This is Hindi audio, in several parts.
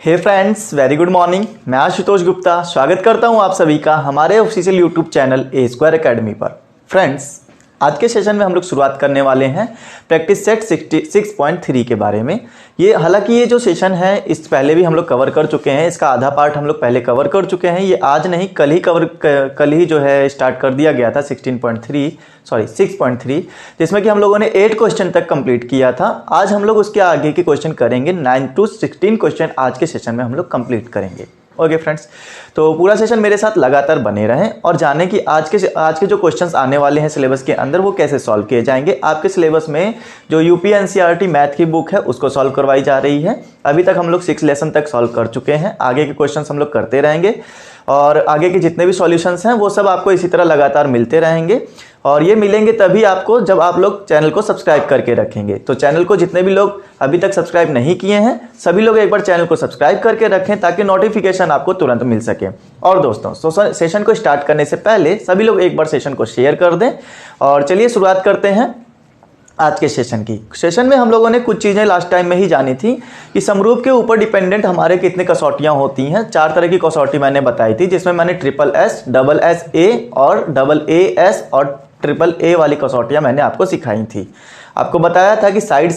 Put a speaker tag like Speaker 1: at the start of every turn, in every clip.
Speaker 1: हे फ्रेंड्स, वेरी गुड मॉर्निंग। मैं आशुतोष गुप्ता स्वागत करता हूं आप सभी का हमारे ऑफिशियल यूट्यूब चैनल ए स्क्वायर अकेडमी पर। फ्रेंड्स, आज के सेशन में हम लोग शुरुआत करने वाले हैं प्रैक्टिस सेट 6.3 के बारे में। हालांकि ये जो सेशन है इस पहले भी हम लोग कवर कर चुके हैं, इसका आधा पार्ट हम लोग पहले कवर कर चुके हैं। ये आज नहीं कल ही जो है स्टार्ट कर दिया गया था 6.3 जिसमें कि हम लोगों ने 8 क्वेश्चन तक कंप्लीट किया था। आज हम लोग उसके आगे के क्वेश्चन करेंगे। 9 to 16 क्वेश्चन आज के सेशन में हम लोग कंप्लीट करेंगे। ओके फ्रेंड्स, तो पूरा सेशन मेरे साथ लगातार बने रहें और जानें कि आज के जो क्वेश्चंस आने वाले हैं सिलेबस के अंदर वो कैसे सॉल्व किए जाएंगे। आपके सिलेबस में जो यूपी एनसीईआरटी मैथ की बुक है उसको सॉल्व करवाई जा रही है। अभी तक हम लोग 6 लेसन तक सॉल्व कर चुके हैं। आगे के क्वेश्चंस हम लोग करते रहेंगे और आगे के जितने भी सॉल्यूशंस हैं वो सब आपको इसी तरह लगातार मिलते रहेंगे। और ये मिलेंगे तभी आपको जब आप लोग चैनल को सब्सक्राइब करके रखेंगे। तो चैनल को जितने भी लोग अभी तक सब्सक्राइब नहीं किए हैं सभी लोग एक बार चैनल को सब्सक्राइब करके रखें ताकि नोटिफिकेशन आपको तुरंत मिल सके। और दोस्तों, सेशन को स्टार्ट करने से पहले सभी लोग एक बार सेशन को शेयर कर दें। और चलिए शुरुआत करते हैं आज के सेशन में हम लोगों ने कुछ चीज़ें लास्ट टाइम में ही जानी थी कि समरूप के ऊपर डिपेंडेंट हमारे कितने कसौटियां होती हैं। 4 तरह की कसौटी मैंने बताई थी, जिसमें मैंने SSS, SS और AAS और AAA वाली कसौटियां मैंने आपको सिखाई थी। आपको बताया था कि side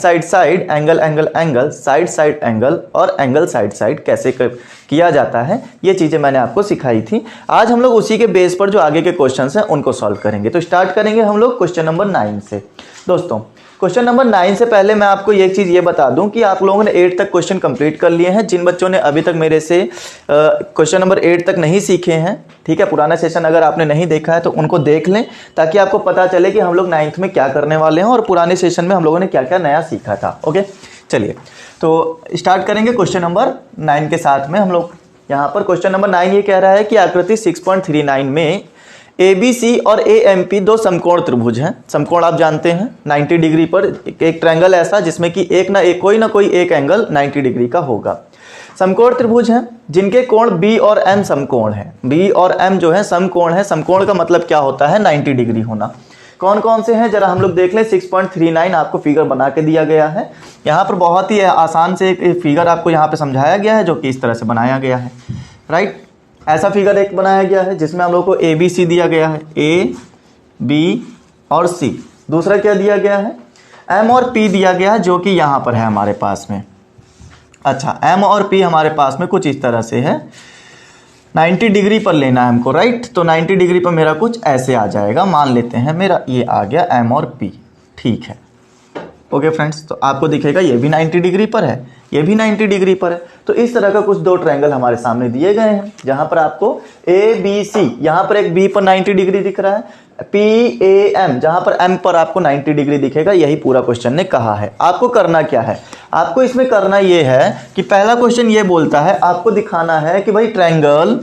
Speaker 1: angle angle side angle और एंगल साइड कैसे किया जाता है, ये चीज़ें मैंने आपको सिखाई थी। आज हम लोग उसी के बेस पर जो आगे के क्वेश्चंस हैं उनको सॉल्व करेंगे। तो स्टार्ट करेंगे हम लोग क्वेश्चन नंबर 9 से। दोस्तों, क्वेश्चन नंबर 9 से पहले मैं आपको एक चीज़ ये बता दूं कि आप लोगों ने 8 तक क्वेश्चन कंप्लीट कर लिए हैं। जिन बच्चों ने अभी तक मेरे से क्वेश्चन नंबर 8 तक नहीं सीखे हैं, ठीक है, पुराना सेशन अगर आपने नहीं देखा है तो उनको देख लें ताकि आपको पता चले कि हम लोग 9th में क्या करने वाले हैं और पुराने सेशन में हम लोगों ने क्या क्या नया सीखा था। ओके, चलिए तो स्टार्ट करेंगे क्वेश्चन नंबर 9 के साथ में। हम लोग यहाँ पर क्वेश्चन नंबर 9 ये कह रहा है कि आकृति 6.39 में ABC और AMP 2 समकोण त्रिभुज हैं। समकोण आप जानते हैं 90 डिग्री पर एक ट्रायंगल ऐसा जिसमें कि कोई ना कोई एक एंगल 90 डिग्री का होगा। समकोण त्रिभुज हैं जिनके कोण B और M समकोण हैं। B और M जो है समकोण है। समकोण का मतलब क्या होता है? 90 डिग्री होना। कौन कौन से हैं जरा हम लोग देख लें। 6.39 आपको फिगर बना के दिया गया है। यहाँ पर बहुत ही आसान से एक फिगर आपको यहाँ पे समझाया गया है जो कि इस तरह से बनाया गया है। राइट, ऐसा फिगर एक बनाया गया है जिसमें हम लोग को ABC दिया गया है, A, B और C। दूसरा क्या दिया गया है? M और P दिया गया है जो कि यहाँ पर है हमारे पास में। अच्छा, M और P हमारे पास में कुछ इस तरह से है। 90 डिग्री पर लेना है हमको, राइट। तो 90 डिग्री पर मेरा कुछ ऐसे आ जाएगा। मान लेते हैं मेरा ये आ गया M और P, ठीक है। ओके फ्रेंड्स, तो आपको दिखेगा ये भी 90 डिग्री पर है, ये भी 90 डिग्री पर है। तो इस तरह का कुछ 2 ट्रायंगल हमारे सामने दिए गए हैं जहां पर आपको ABC, यहां पर एक B पर 90 डिग्री दिख रहा है, PAM जहां पर M पर आपको 90 डिग्री दिखेगा। यही पूरा क्वेश्चन ने कहा है। आपको करना क्या है? आपको इसमें करना ये है कि पहला क्वेश्चन ये बोलता है, आपको दिखाना है कि भाई ट्रायंगल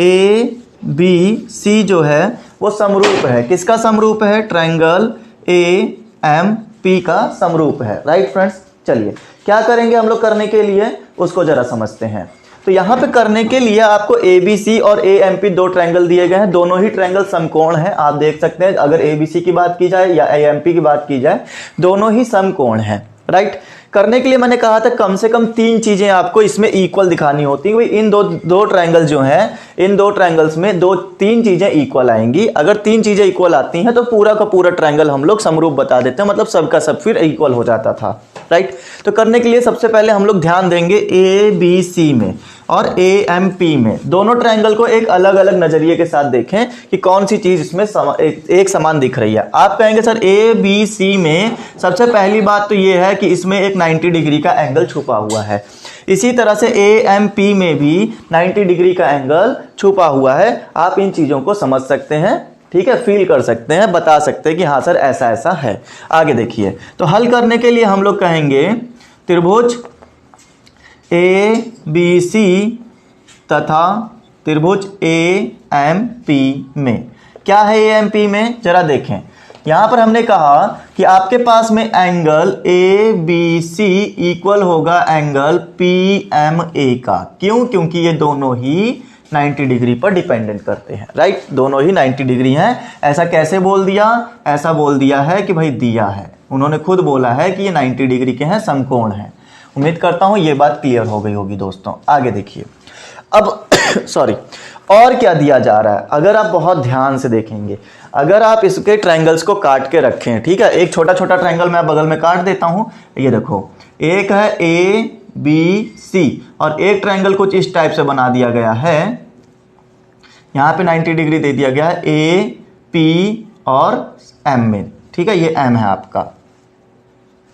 Speaker 1: ABC जो है वो समरूप है। किसका समरूप है? ट्रायंगल AMP का समरूप है। राइट फ्रेंड्स, चलिए क्या करेंगे हम लोग करने के लिए उसको जरा समझते हैं। तो यहाँ पे करने के लिए आपको ABC और AMP 2 ट्रायंगल दिए गए हैं। दोनों ही ट्रायंगल समकोण हैं। आप देख सकते हैं अगर ABC की बात की जाए या AMP की बात की जाए, दोनों ही समकोण हैं। राइट, करने के लिए मैंने कहा था कम से कम 3 चीजें आपको इसमें इक्वल दिखानी होती है। इन दो ट्रायंगल जो हैं, इन 2 ट्रायंगल्स में 3 चीजें इक्वल आएंगी। अगर 3 चीजें इक्वल आती हैं तो पूरा का पूरा ट्रायंगल हम लोग समरूप बता देते हैं, मतलब सबका सब फिर इक्वल हो जाता था। राइट, तो करने के लिए सबसे पहले हम लोग ध्यान देंगे ABC में और AMP में। दोनों ट्रायंगल को एक अलग अलग नजरिए के साथ देखें कि कौन सी चीज इसमें एक समान दिख रही है। आप कहेंगे सर ABC में सबसे पहली बात तो ये है कि इसमें एक 90 डिग्री का एंगल छुपा हुआ है। इसी तरह से AMP में भी 90 डिग्री का एंगल छुपा हुआ है। आप इन चीजों को समझ सकते हैं, ठीक है, फील कर सकते हैं, बता सकते हैं कि हाँ सर ऐसा ऐसा है। आगे देखिए, तो हल करने के लिए हम लोग कहेंगे त्रिभुज ABC तथा त्रिभुज AMP में। क्या है AMP में? जरा देखें। यहां पर हमने कहा कि आपके पास में एंगल ABC इक्वल होगा एंगल PMA का। क्यों? क्योंकि ये दोनों ही 90 डिग्री पर डिपेंडेंट करते हैं। राइट, दोनों ही 90 डिग्री हैं। ऐसा कैसे बोल दिया? ऐसा बोल दिया है कि भाई दिया है, उन्होंने खुद बोला है कि ये 90 डिग्री के हैं, समकोण हैं। उम्मीद करता हूं ये बात क्लियर हो गई होगी दोस्तों। आगे देखिए अब सॉरी, और क्या दिया जा रहा है अगर आप बहुत ध्यान से देखेंगे, अगर आप इसके ट्रायंगल्स को काट के रखें, ठीक है, एक छोटा छोटा ट्रायंगल मैं बगल में काट देता हूं। ये देखो, एक है ए बी सी और एक ट्रायंगल कुछ इस टाइप से बना दिया गया है, यहां पे 90 डिग्री दे दिया गया है ए पी और एम में, ठीक है, ये एम है आपका।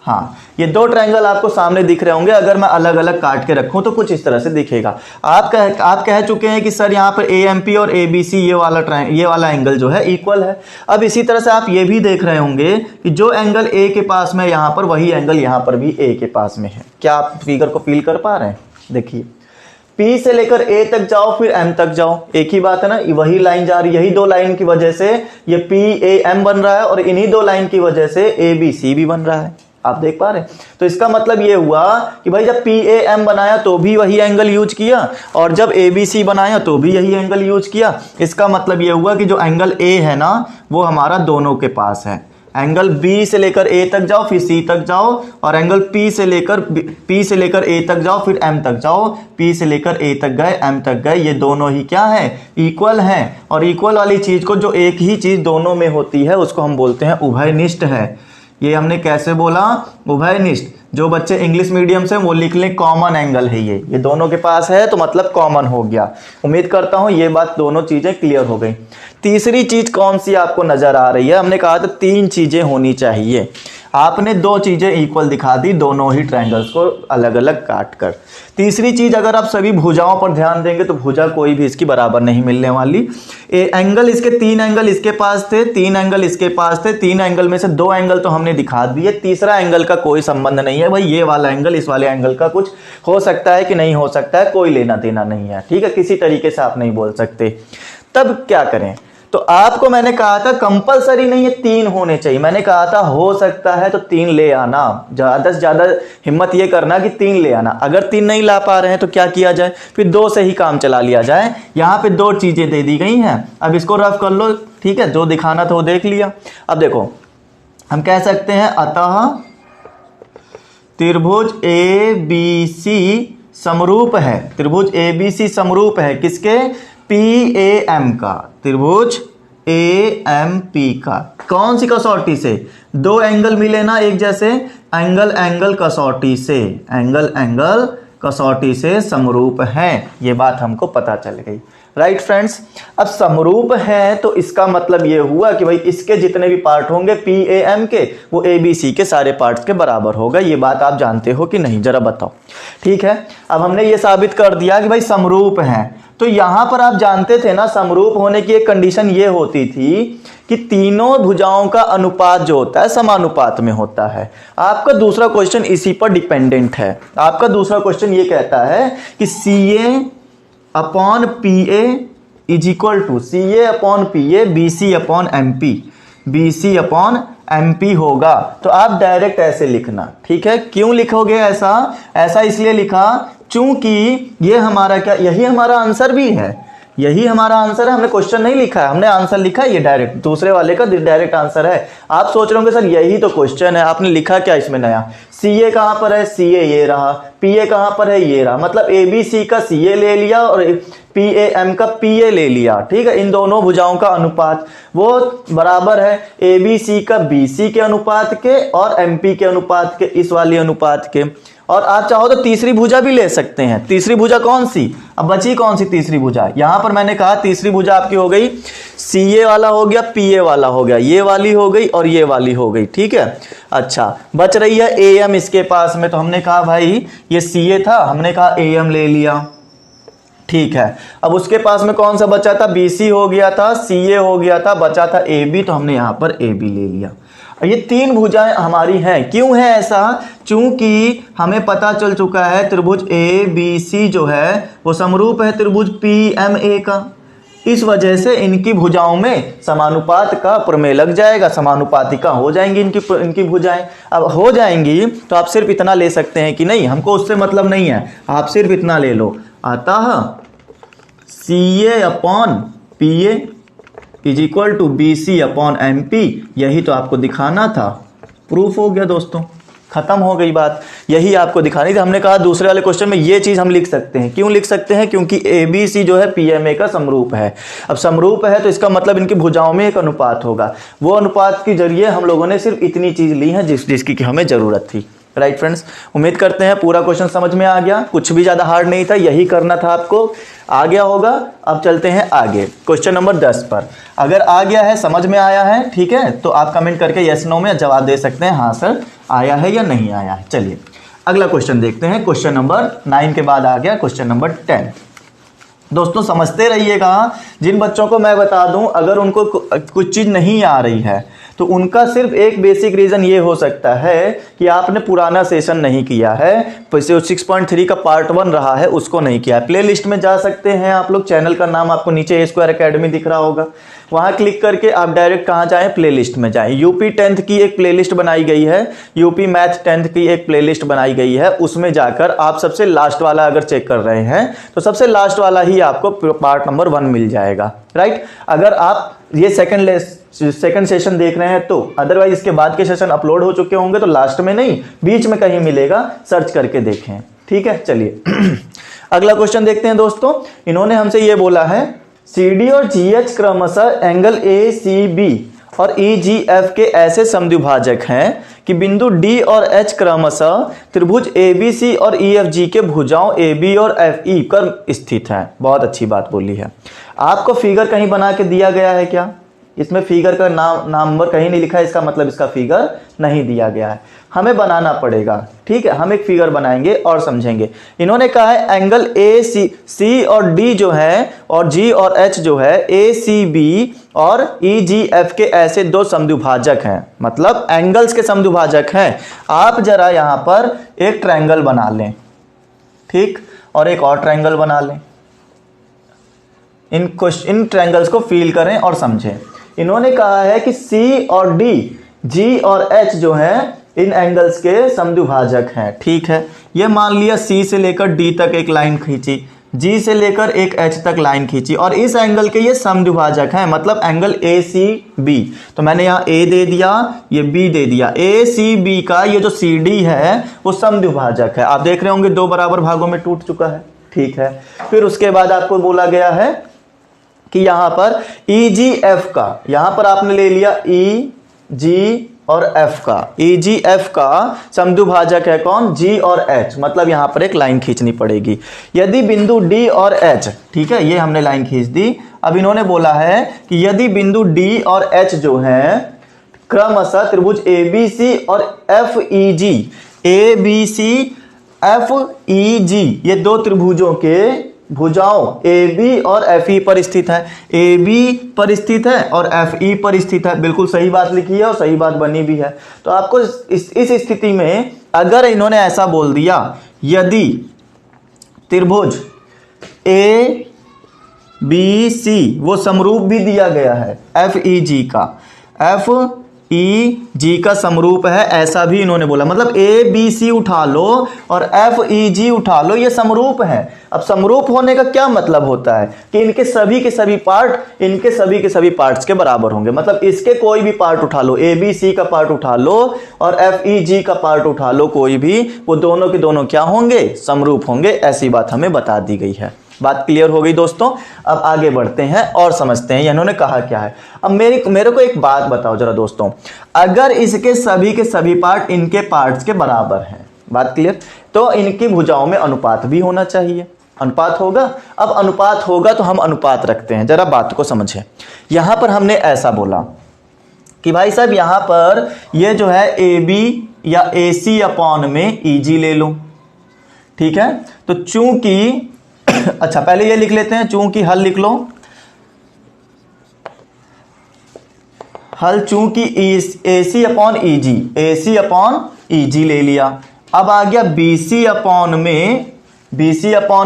Speaker 1: हाँ, ये दो ट्रायंगल आपको सामने दिख रहे होंगे, अगर मैं अलग अलग काट के रखूं तो कुछ इस तरह से दिखेगा। आप कह चुके हैं कि सर यहाँ पर ए एम पी और ए बी सी ये वाला एंगल जो है इक्वल है। अब इसी तरह से आप ये भी देख रहे होंगे कि जो एंगल ए के पास में यहाँ पर, वही एंगल यहाँ पर भी ए के पास में है। क्या आप फिगर को फील कर पा रहे हैं? देखिए, P से लेकर A तक जाओ फिर M तक जाओ, एक ही बात है ना, वही लाइन जा रही है। यही दो लाइन की वजह से ये PAM बन रहा है और इन्हीं दो लाइन की वजह से ABC भी बन रहा है। आप देख पा रहे हैं? तो इसका मतलब ये हुआ कि भाई जब PAM बनाया तो भी वही एंगल यूज किया और जब ABC बनाया तो भी यही एंगल यूज किया। इसका मतलब ये हुआ कि जो एंगल A है ना वो हमारा दोनों के पास है। एंगल B से लेकर A तक जाओ फिर C तक जाओ और एंगल P से लेकर A तक जाओ फिर M तक जाओ, P से लेकर A तक गए M तक गए, ये दोनों ही क्या है? इक्वल हैं। और इक्वल वाली चीज को, जो एक ही चीज दोनों में होती है, उसको हम बोलते हैं उभयनिष्ठ है। ये हमने कैसे बोला? उभयनिष्ठ। जो बच्चे इंग्लिश मीडियम से वो लिख लें कॉमन एंगल है ये दोनों के पास है तो मतलब कॉमन हो गया। उम्मीद करता हूं ये बात, दोनों चीजें क्लियर हो गई। तीसरी चीज कौन सी आपको नजर आ रही है? हमने कहा था 3 चीजें होनी चाहिए, आपने 2 चीजें इक्वल दिखा दी, दोनों ही ट्रायंगल्स को अलग अलग काट कर। तीसरी चीज, अगर आप सभी भुजाओं पर ध्यान देंगे तो भुजा कोई भी इसकी बराबर नहीं मिलने वाली। एंगल इसके 3 एंगल इसके पास थे, 3 एंगल इसके पास थे, 3 एंगल में से 2 एंगल तो हमने दिखा दिए, तीसरा एंगल का कोई संबंध नहीं है। भाई ये वाला एंगल इस वाले एंगल का कुछ हो सकता है कि नहीं हो सकता है, कोई लेना देना नहीं है, ठीक है, किसी तरीके से आप नहीं बोल सकते। तब क्या करें? तो आपको मैंने कहा था कंपलसरी नहीं है 3 होने चाहिए, मैंने कहा था हो सकता है तो 3 ले आना, ज्यादा से ज्यादा हिम्मत ये करना कि 3 ले आना। अगर 3 नहीं ला पा रहे हैं तो क्या किया जाए? फिर 2 से ही काम चला लिया जाए। यहाँ पे 2 चीजें दे दी गई हैं, अब इसको रफ कर लो, ठीक है, जो दिखाना था वो देख लिया। अब देखो, हम कह सकते हैं अतः त्रिभुज ABC समरूप है, त्रिभुज ABC समरूप है किसके? PAM का, त्रिभुज AMP का। कौन सी कसौटी से? 2 एंगल मिले ना एक जैसे, एंगल एंगल कसौटी से, एंगल एंगल कसौटी से समरूप है, ये बात हमको पता चल गई। राइट फ्रेंड्स, अब समरूप है तो इसका मतलब ये हुआ कि भाई इसके जितने भी पार्ट होंगे PAM के, वो ABC के सारे पार्ट्स के बराबर होगा। ये बात आप जानते हो कि नहीं, जरा बताओ। ठीक है, अब हमने ये साबित कर दिया कि भाई समरूप हैं। तो यहां पर आप जानते थे ना, समरूप होने की एक कंडीशन ये होती थी कि तीनों भुजाओं का अनुपात जो होता है समानुपात में होता है। आपका दूसरा क्वेश्चन इसी पर डिपेंडेंट है। आपका दूसरा क्वेश्चन ये कहता है कि CA upon PA is equal to CA upon PA BC upon MP, BC upon MP होगा। तो आप डायरेक्ट ऐसे लिखना, ठीक है। क्यों लिखोगे ऐसा? ऐसा इसलिए लिखा चूंकि ये हमारा क्या, यही हमारा आंसर भी है, यही हमारा आंसर है। हमने क्वेश्चन नहीं लिखा है, हमने आंसर लिखा है, ये डायरेक्ट दूसरे वाले का डायरेक्ट आंसर है। आप सोच रहे होंगे सर यही तो क्वेश्चन है, आपने लिखा क्या इसमें नया? CA कहां पर है? CA ये रहा। PA कहां पर है? ये रहा। मतलब ABC का CA ले लिया और PAM का PA ले लिया, ठीक है। इन दोनों भुजाओं का अनुपात वो बराबर है ABC का BC के अनुपात के और MP के अनुपात के, इस वाली अनुपात के। और आप चाहो तो तीसरी भुजा भी ले सकते हैं। तीसरी भुजा कौन सी? अब बची कौन सी तीसरी भुजा? यहां पर मैंने कहा तीसरी भुजा आपकी हो गई CA वाला हो गया, PA वाला हो गया, ये वाली हो गई और ये वाली हो गई, ठीक है। अच्छा, बच रही है AM इसके पास में, तो हमने कहा भाई ये CA था, हमने कहा AM ले लिया, ठीक है। अब उसके पास में कौन सा बचा था? BC हो गया था, CA हो गया था, बचा था AB, तो हमने यहां पर AB ले लिया। ये 3 भुजाएं हमारी हैं। क्यों है ऐसा? चूंकि हमें पता चल चुका है त्रिभुज ABC जो है वो समरूप है त्रिभुज PMA का। इस वजह से इनकी भुजाओं में समानुपात का प्रमेय लग जाएगा, समानुपातिका हो जाएंगी इनकी भुजाएं। अब हो जाएंगी तो आप सिर्फ इतना ले सकते हैं कि नहीं, हमको उससे मतलब नहीं है, आप सिर्फ इतना ले लो, अतः CA upon PA is equal to BC upon MP। यही तो आपको दिखाना था, प्रूफ हो गया दोस्तों। खत्म हो गई बात। यही आपको दिखानी थी। हमने कहा दूसरे वाले क्वेश्चन में ये चीज हम लिख सकते हैं। क्यों लिख सकते हैं? क्योंकि ABC जो है PMA का समरूप है। अब समरूप है तो इसका मतलब इनकी भुजाओं में एक अनुपात होगा। वो अनुपात के जरिए हम लोगों ने सिर्फ इतनी चीज ली है जिसकी कि हमें जरूरत थी। राइट फ्रेंड्स, उम्मीद करते हैं पूरा क्वेश्चन समझ में आ गया। कुछ भी ज्यादा हार्ड नहीं था, यही करना था आपको। आ गया होगा। अब चलते हैं आगे क्वेश्चन नंबर 10 पर। अगर आ गया है, समझ में आया है, ठीक है, तो आप कमेंट करके यस नो में जवाब दे सकते हैं, हाँ सर आया है या नहीं आया है। चलिए अगला क्वेश्चन देखते हैं। क्वेश्चन नंबर 9 के बाद आ गया क्वेश्चन नंबर 10। दोस्तों समझते रहिएगा। जिन बच्चों को मैं बता दूं अगर उनको कुछ चीज नहीं आ रही है तो उनका सिर्फ एक बेसिक रीजन ये हो सकता है कि आपने पुराना सेशन नहीं किया है। 6.3 का पार्ट 1 रहा है उसको नहीं किया है। प्ले लिस्ट में जा सकते हैं आप लोग। चैनल का नाम आपको नीचे A² अकेडमी दिख रहा होगा। वहां क्लिक करके आप डायरेक्ट कहां जाएं? प्ले लिस्ट में जाएं। यूपी 10th की एक प्ले लिस्ट बनाई गई है। यूपी मैथ 10th की एक प्ले लिस्ट बनाई गई है। उसमें जाकर आप सबसे लास्ट वाला अगर चेक कर रहे हैं तो सबसे लास्ट वाला ही आपको पार्ट नंबर 1 मिल जाएगा। राइट, अगर आप ये सेकंड सेशन देख रहे हैं तो, अदरवाइज इसके बाद के सेशन अपलोड हो चुके होंगे तो लास्ट में नहीं बीच में कहीं मिलेगा, सर्च करके देखें। ठीक है, चलिए अगला क्वेश्चन देखते हैं दोस्तों। इन्होंने हमसे ये बोला है CD और GH क्रमशः एंगल ACB और EGF के ऐसे समद्विभाजक हैं कि बिंदु D और H क्रमशः त्रिभुज ABC और EFG के भुजाओं AB और FE पर स्थित हैं। बहुत अच्छी बात बोली है। आपको फिगर कहीं बना के दिया गया है क्या? इसमें फिगर का नंबर कहीं नहीं लिखा है, इसका मतलब इसका फिगर नहीं दिया गया है। हमें बनाना पड़ेगा। ठीक है, हम एक फिगर बनाएंगे और समझेंगे। इन्होंने कहा है एंगल AC और D जो है और G और H जो है ACB और EGF के ऐसे दो समद्विभाजक हैं, मतलब एंगल्स के समद्विभाजक हैं। आप जरा यहां पर एक ट्रायंगल बना लें, ठीक, और एक और ट्रायंगल बना लें। इन ट्रायंगल्स को फील करें और समझें। इन्होंने कहा है कि C और D, G और H जो है इन एंगल्स के समद्विभाजक हैं। ठीक है, ये मान लिया C से लेकर D तक एक लाइन खींची, G से लेकर एक H तक लाइन खींची और इस एंगल के ये समद्विभाजक हैं, मतलब एंगल ACB। तो मैंने यहाँ A दे दिया, ये B दे दिया। ACB का ये जो CD है वो समद्विभाजक है। आप देख रहे होंगे 2 बराबर भागों में टूट चुका है। ठीक है, फिर उसके बाद आपको बोला गया है कि यहां पर EGF का, यहां पर आपने ले लिया EG और F का, EGF का समद्विभाजक है कौन? G और H, मतलब यहां पर एक लाइन खींचनी पड़ेगी। यदि बिंदु D और H, ठीक है, ये हमने लाइन खींच दी। अब इन्होंने बोला है कि यदि बिंदु D और H जो है क्रमशः त्रिभुज ABC और FEG, ABC FEG ये दो त्रिभुजों के भुजाओं AB और FE पर स्थित है। AB पर स्थित है और FE पर स्थित है। बिल्कुल सही बात लिखी है और सही बात बनी भी है। तो आपको इस स्थिति में अगर इन्होंने ऐसा बोल दिया, यदि त्रिभुज ABC वो समरूप भी दिया गया है FEG का, FEG का समरूप है, ऐसा भी इन्होंने बोला, मतलब ABC उठा लो और FEG उठा लो, ये समरूप है। अब समरूप होने का क्या मतलब होता है कि इनके सभी के सभी पार्ट इनके सभी के सभी पार्ट्स के बराबर होंगे। मतलब इसके कोई भी पार्ट उठा लो, ABC का पार्ट उठा लो और FEG का पार्ट उठा लो, कोई भी, वो दोनों के दोनों क्या होंगे? समरूप होंगे। ऐसी बात हमें बता दी गई है। बात क्लियर हो गई दोस्तों। अब आगे बढ़ते हैं और समझते हैं इन्होंने कहा क्या है। अब मेरे को एक बात बताओ जरा दोस्तों, अगर इसके सभी के सभी पार्ट इनके पार्ट्स के बराबर हैं, बात क्लियर, तो इनकी भुजाओं में अनुपात भी होना चाहिए। अनुपात होगा। अब अनुपात होगा तो हम अनुपात रखते हैं। जरा बात को समझें। यहां पर हमने ऐसा बोला कि भाई साहब यहां पर ये जो है AB या AC अपॉन में EG ले लो। ठीक है, तो चूंकि अच्छा पहले ये लिख लेते हैं, चूंकि हल लिख लो। हल चूंकि AC upon EG, AC upon EG ले लिया। अब आ गया BC अपॉन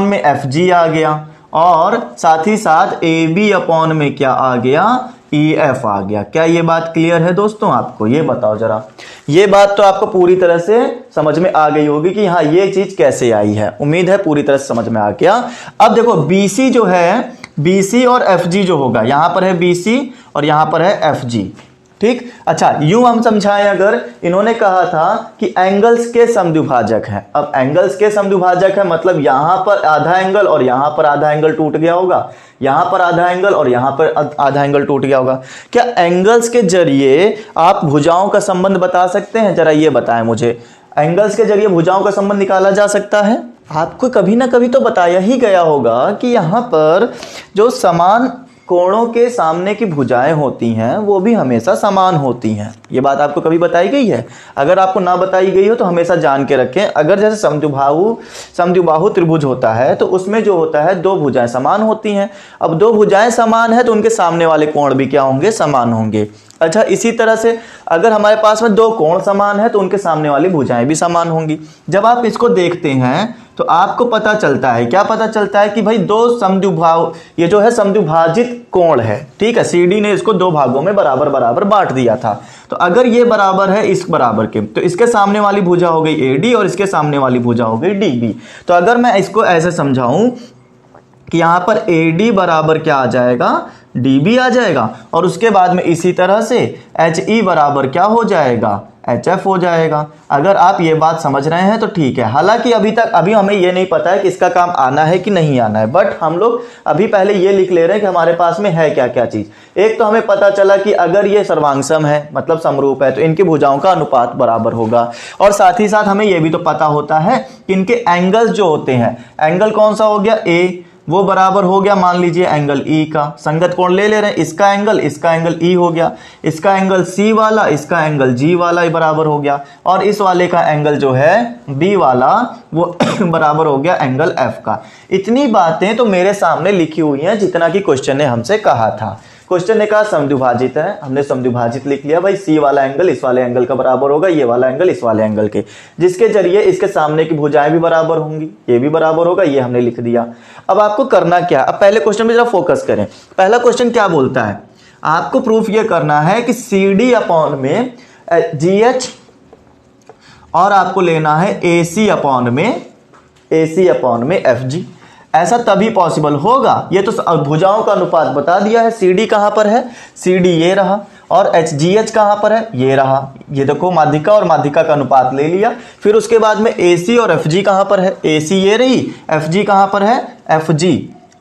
Speaker 1: में FG आ गया और साथ ही साथ AB अपॉन में क्या आ गया? EF आ गया। क्या ये बात क्लियर है दोस्तों? आपको ये बताओ जरा। ये बात तो आपको पूरी तरह से समझ में आ गई होगी कि हाँ ये चीज कैसे आई है। उम्मीद है पूरी तरह से समझ में आ गया। अब देखो BC जो है, BC और FG जो होगा, यहां पर है BC और यहां पर है FG। ठीक। अच्छा, यूं हम समझाएं, अगर इन्होंने कहा था कि एंगल्स के समद्विभाजक है। अब एंगल्स के समद्विभाजक है मतलब यहां पर आधा एंगल और यहां पर आधा एंगल टूट गया होगा, यहां पर आधा एंगल और यहां पर आधा एंगल टूट गया होगा। क्या एंगल्स के जरिए आप भुजाओं का संबंध बता सकते हैं? जरा ये बताएं मुझे, एंगल्स के जरिए भुजाओं का संबंध निकाला जा सकता है? आपको कभी ना कभी तो बताया ही गया होगा कि यहां पर जो समान कोणों के सामने की भुजाएं होती हैं वो भी हमेशा समान होती हैं। ये बात आपको कभी बताई गई है? अगर आपको ना बताई गई हो तो हमेशा जान के रखें। अगर जैसे समद्विबाहु त्रिभुज होता है तो उसमें जो होता है दो भुजाएं समान होती हैं। अब दो भुजाएं समान है तो उनके सामने वाले कोण भी क्या होंगे? समान होंगे। अच्छा, इसी तरह से अगर हमारे पास में दो कोण समान है तो उनके सामने वाली भुजाएं भी समान होंगी। जब आप इसको देखते हैं तो आपको पता चलता है, क्या पता चलता है कि भाई दो ये जो है समद्विभाजित कोण है, ठीक है। CD ने इसको दो भागों में बराबर बराबर बांट दिया था। तो अगर ये बराबर है इस बराबर के, तो इसके सामने वाली भुजा हो गई AD और इसके सामने वाली भुजा हो गई DB। तो अगर मैं इसको ऐसे समझाऊं कि यहां पर AD बराबर क्या आ जाएगा? DB आ जाएगा, और उसके बाद में इसी तरह से HE बराबर क्या हो जाएगा? HF हो जाएगा। अगर आप ये बात समझ रहे हैं तो ठीक है। हालांकि अभी हमें ये नहीं पता है कि इसका काम आना है कि नहीं आना है, बट हम लोग अभी पहले ये लिख ले रहे हैं कि हमारे पास में है क्या क्या चीज। एक तो हमें पता चला कि अगर ये सर्वांगसम है मतलब समरूप है तो इनकी भुजाओं का अनुपात बराबर होगा, और साथ ही साथ हमें यह भी तो पता होता है कि इनके एंगल्स जो होते हैं, एंगल कौन सा हो गया? A, वो बराबर हो गया मान लीजिए एंगल E का। संगत कोण ले रहे हैं, इसका एंगल E हो गया, इसका एंगल C वाला, इसका एंगल G वाला बराबर हो गया, और इस वाले का एंगल जो है B वाला वो बराबर हो गया एंगल F का। इतनी बातें तो मेरे सामने लिखी हुई हैं जितना कि क्वेश्चन ने हमसे कहा था। क्वेश्चन ने कहा समद्विभाजित है, हमने समद्विभाजित लिख लिया। भाई C वाला एंगल इस वाले एंगल का बराबर होगा, ये वाला एंगल इस वाले एंगल के, जिसके जरिए इसके सामने की भुजाएं भी बराबर होंगी, ये भी बराबर होगा, ये हमने लिख दिया। अब आपको करना क्या? अब पहले क्वेश्चन में जरा फोकस करें। पहला क्वेश्चन क्या बोलता है? आपको प्रूफ ये करना है कि CD अपॉन में GH और आपको लेना है AC अपॉन में FG। ऐसा तभी पॉसिबल होगा। ये तो भुजाओं का अनुपात बता दिया है। CD कहां पर है? CD ये रहा, और GH कहां पर है? ये रहा। ये देखो माध्यिका और माध्यिका का अनुपात ले लिया। फिर उसके बाद में AC और FG कहां पर है? AC ये रही, FG कहां पर है? FG,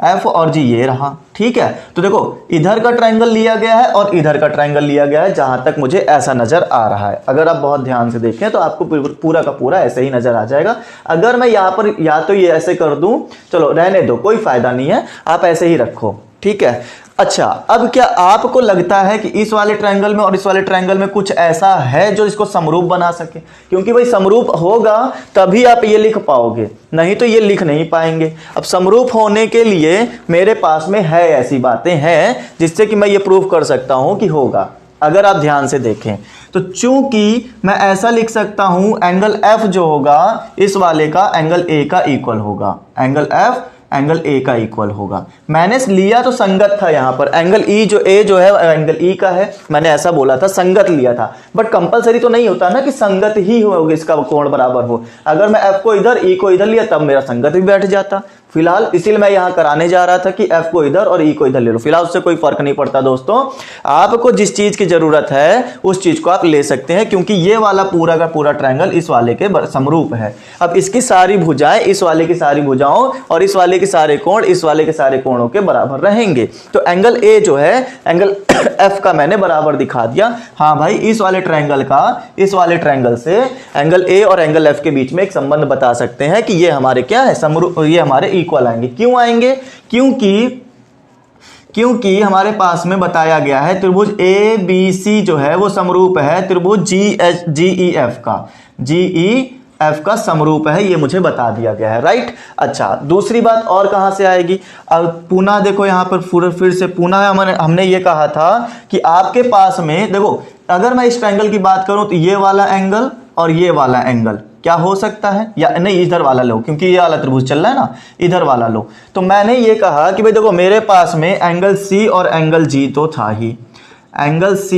Speaker 1: F और G ये रहा, ठीक है। तो देखो इधर का ट्रायंगल लिया गया है और इधर का ट्रायंगल लिया गया है, जहां तक मुझे ऐसा नजर आ रहा है। अगर आप बहुत ध्यान से देखें तो आपको पूरा का पूरा ऐसे ही नजर आ जाएगा। अगर मैं यहाँ पर या तो ये ऐसे कर दूं, चलो रहने दो, कोई फायदा नहीं है, आप ऐसे ही रखो, ठीक है। अच्छा, अब क्या आपको लगता है कि इस वाले ट्रायंगल में और इस वाले ट्रायंगल में कुछ ऐसा है जो इसको समरूप बना सके? क्योंकि भाई समरूप होगा तभी आप ये लिख पाओगे, नहीं तो ये लिख नहीं पाएंगे। अब समरूप होने के लिए मेरे पास में है ऐसी बातें हैं जिससे कि मैं ये प्रूव कर सकता हूं कि होगा। अगर आप ध्यान से देखें तो चूंकि मैं ऐसा लिख सकता हूं, एंगल F जो होगा इस वाले का एंगल A का इक्वल होगा, एंगल F एंगल A का इक्वल होगा। मैंने लिया तो संगत था, यहाँ पर एंगल A जो है एंगल E का है, मैंने ऐसा बोला था, संगत लिया था। बट कंपलसरी तो नहीं होता ना कि संगत ही हो, इसका कोण बराबर हो। अगर मैं F को इधर E को इधर लिया तब मेरा संगत भी बैठ जाता। फिलहाल इसीलिए मैं यहाँ कराने जा रहा था कि F को इधर और E को इधर ले लो। फिलहाल उससे कोई फर्क नहीं पड़ता दोस्तों, आपको जिस चीज की जरूरत है उस चीज को आप ले सकते हैं, क्योंकि ये वाला पूरा का पूरा ट्रायंगल इस वाले के समरूप है। अब इसकी सारी भुजाएं इस वाले की सारी भुजाओं और इस वाले के सारे कोण इस वाले के सारे कोणों के बराबर रहेंगे। तो एंगल A जो है एंगल F का मैंने बराबर दिखा दिया। हाँ भाई, इस वाले ट्रायंगल का इस वाले ट्रायंगल से एंगल A और एंगल F के बीच में एक संबंध बता सकते हैं कि ये हमारे क्या है? समरूप, ये हमारे इक्वल आएंगे। क्यों आएंगे? क्योंकि हमारे पास में बताया गया है त्रिभुज ABC जो है वो समरूप है त्रिभुज GEF का, GEF का समरूप है, ये मुझे बता दिया गया है, राइट। अच्छा, दूसरी बात और कहां से आएगी? अब पुनः देखो यहाँ पर फिर से पुनः हमने ये कहा था कि आपके पास में देखो, अगर मैं इस ट्रायंगल की बात करूं तो ये वाला एंगल और ये वाला एंगल क्या हो सकता है? या नहीं, इधर वाला लो, क्योंकि ये वाला त्रिभुज चल रहा है ना, इधर वाला लो। तो मैंने ये कहा कि भाई देखो मेरे पास में एंगल C और एंगल G तो था ही, angle C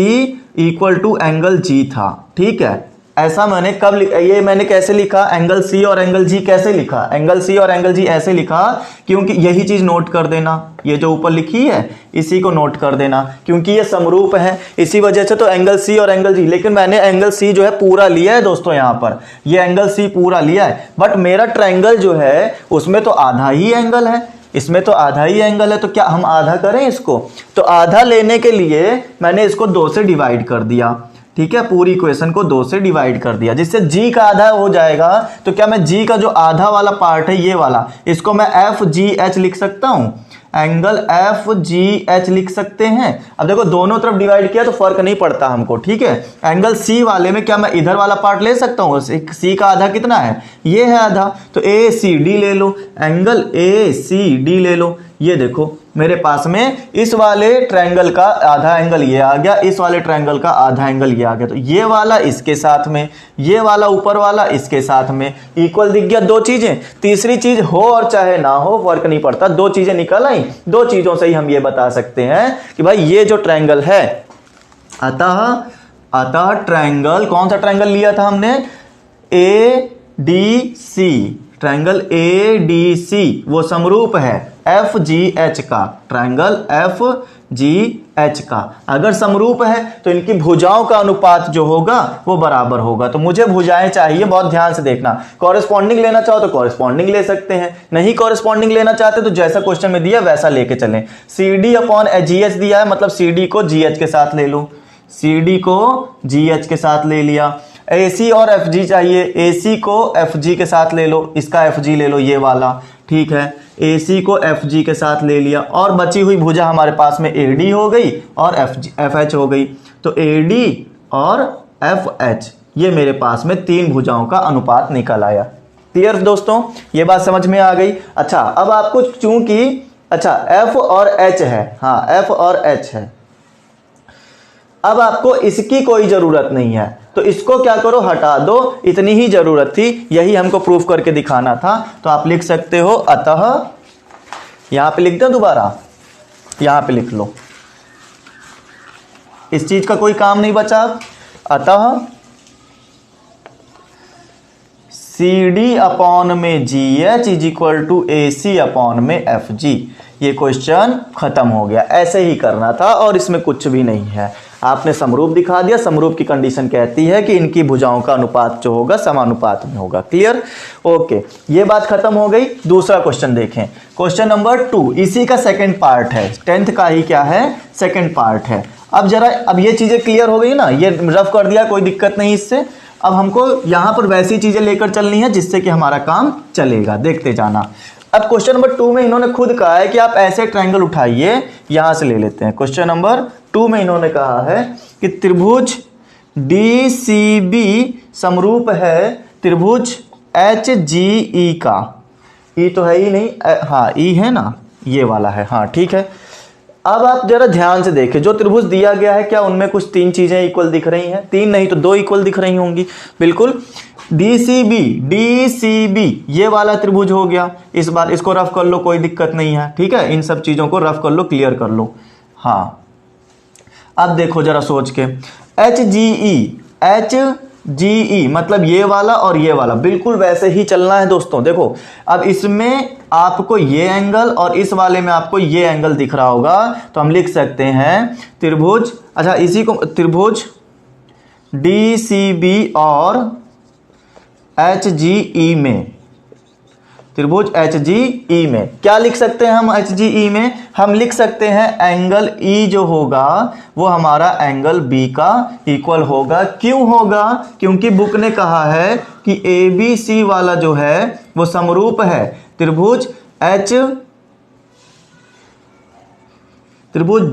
Speaker 1: equal to angle G था, ठीक है। ऐसा मैंने कब ये मैंने कैसे लिखा, एंगल सी और एंगल जी कैसे लिखा, एंगल सी और एंगल जी ऐसे लिखा, क्योंकि यही चीज नोट कर देना, ये जो ऊपर लिखी है इसी को नोट कर देना, क्योंकि ये समरूप है, इसी वजह से तो एंगल सी और एंगल जी। लेकिन मैंने एंगल सी जो है पूरा लिया है दोस्तों, यहाँ पर ये एंगल सी पूरा लिया है, बट मेरा ट्रायंगल जो है उसमें तो आधा ही एंगल है, इसमें तो आधा ही एंगल है, तो क्या हम आधा करें इसको? तो आधा लेने के लिए मैंने इसको 2 से डिवाइड कर दिया, ठीक है, पूरी इक्वेशन को 2 से डिवाइड कर दिया, जिससे g का आधा हो जाएगा। तो क्या मैं g का जो आधा वाला पार्ट है ये वाला, इसको मैं एफ जी एच लिख सकता हूं, एंगल एफ जी एच लिख सकते हैं। अब देखो दोनों तरफ डिवाइड किया तो फर्क नहीं पड़ता हमको, ठीक है। एंगल सी वाले में क्या मैं इधर वाला पार्ट ले सकता हूँ, सी का आधा कितना है, ये है आधा, तो ए सी डी ले लो, एंगल ए सी डी ले लो। ये देखो मेरे पास में इस वाले ट्रायंगल का आधा एंगल ये आ गया, इस वाले ट्रायंगल का आधा एंगल ये आ गया, तो ये वाला इसके साथ में, ये वाला ऊपर वाला इसके साथ में इक्वल दिख गया। 2 चीजें, तीसरी चीज हो और चाहे ना हो फर्क नहीं पड़ता, 2 चीजें निकल आई, 2 चीजों से ही हम ये बता सकते हैं कि भाई ये जो ट्रायंगल है, अतः ट्रायंगल, कौन सा ट्रायंगल लिया था हमने, A D C, triangle A D C वो समरूप है एफ जी एच का, ट्रायंगल एफ जी एच का। अगर समरूप है तो इनकी भुजाओं का अनुपात जो होगा वो बराबर होगा। तो मुझे भुजाएं चाहिए, बहुत ध्यान से देखना, कॉरेस्पॉन्डिंग लेना चाहो तो कॉरेस्पॉन्डिंग ले सकते हैं, नहीं कॉरेस्पॉन्डिंग लेना चाहते तो जैसा क्वेश्चन में दिया वैसा लेके चलें। C D upon G H दिया है, मतलब सी डी को जी एच के साथ ले लो, सी डी को जी एच के साथ ले लिया। AC और FG चाहिए, AC को FG के साथ ले लो, इसका FG ले लो ये वाला, ठीक है, AC को FG के साथ ले लिया, और बची हुई भुजा हमारे पास में AD हो गई और FH हो गई। तो AD और FH ये मेरे पास में 3 भुजाओं का अनुपात निकल आया। क्लियर दोस्तों, ये बात समझ में आ गई। अच्छा अब आपको चूंकि अच्छा F और H है, हाँ F और H है, अब आपको इसकी कोई जरूरत नहीं है, तो इसको क्या करो हटा दो, इतनी ही जरूरत थी, यही हमको प्रूफ करके दिखाना था। तो आप लिख सकते हो अतः, यहां पे लिख दो, दोबारा यहां पे लिख लो, इस चीज का कोई काम नहीं बचा। अतः सी डी अपॉन में G H is equal to A C upon में एफ जी। ये क्वेश्चन खत्म हो गया, ऐसे ही करना था और इसमें कुछ भी नहीं है। आपने समरूप दिखा दिया, समरूप की कंडीशन कहती है कि इनकी भुजाओं का अनुपात जो होगा समानुपात में होगा। क्लियर, ओके, ये बात खत्म हो गई। दूसरा क्वेश्चन देखें, क्वेश्चन नंबर 2, इसी का सेकंड पार्ट है, 10th का ही क्या है, सेकंड पार्ट है। अब जरा, अब ये चीजें क्लियर हो गई ना, ये रफ कर दिया, कोई दिक्कत नहीं इससे। अब हमको यहां पर वैसी चीजें लेकर चलनी है जिससे कि हमारा काम चलेगा, देखते जाना। अब क्वेश्चन नंबर 2 में इन्होंने खुद कहा है कि आप ऐसे ट्रायंगल उठाइए, यहां से ले लेते हैं। क्वेश्चन नंबर 2 में इन्होंने कहा है कि त्रिभुज DCB समरूप है त्रिभुज HGE का, ई तो है ही नहीं, हाँ ई है ना, ये वाला है, हाँ ठीक है। अब आप जरा ध्यान से देखें, जो त्रिभुज दिया गया है क्या उनमें कुछ 3 चीजें इक्वल दिख रही हैं, 3 नहीं तो 2 इक्वल दिख रही होंगी, बिल्कुल। DCB ये वाला त्रिभुज हो गया, इस बार इसको रफ कर लो, कोई दिक्कत नहीं है, ठीक है, इन सब चीजों को रफ कर लो, क्लियर कर लो। हाँ अब देखो जरा सोच के, HGE मतलब ये वाला और ये वाला बिल्कुल वैसे ही चलना है दोस्तों। देखो अब इसमें आपको ये एंगल और इस वाले में आपको ये एंगल दिख रहा होगा, तो हम लिख सकते हैं त्रिभुज, अच्छा इसी को त्रिभुज DCB और HGE में, त्रिभुज HGE में क्या लिख सकते हैं हम, HGE में हम लिख सकते हैं एंगल E जो होगा वो हमारा एंगल B का इक्वल होगा। क्यों होगा, क्योंकि बुक ने कहा है कि ABC वाला जो है वो समरूप है त्रिभुज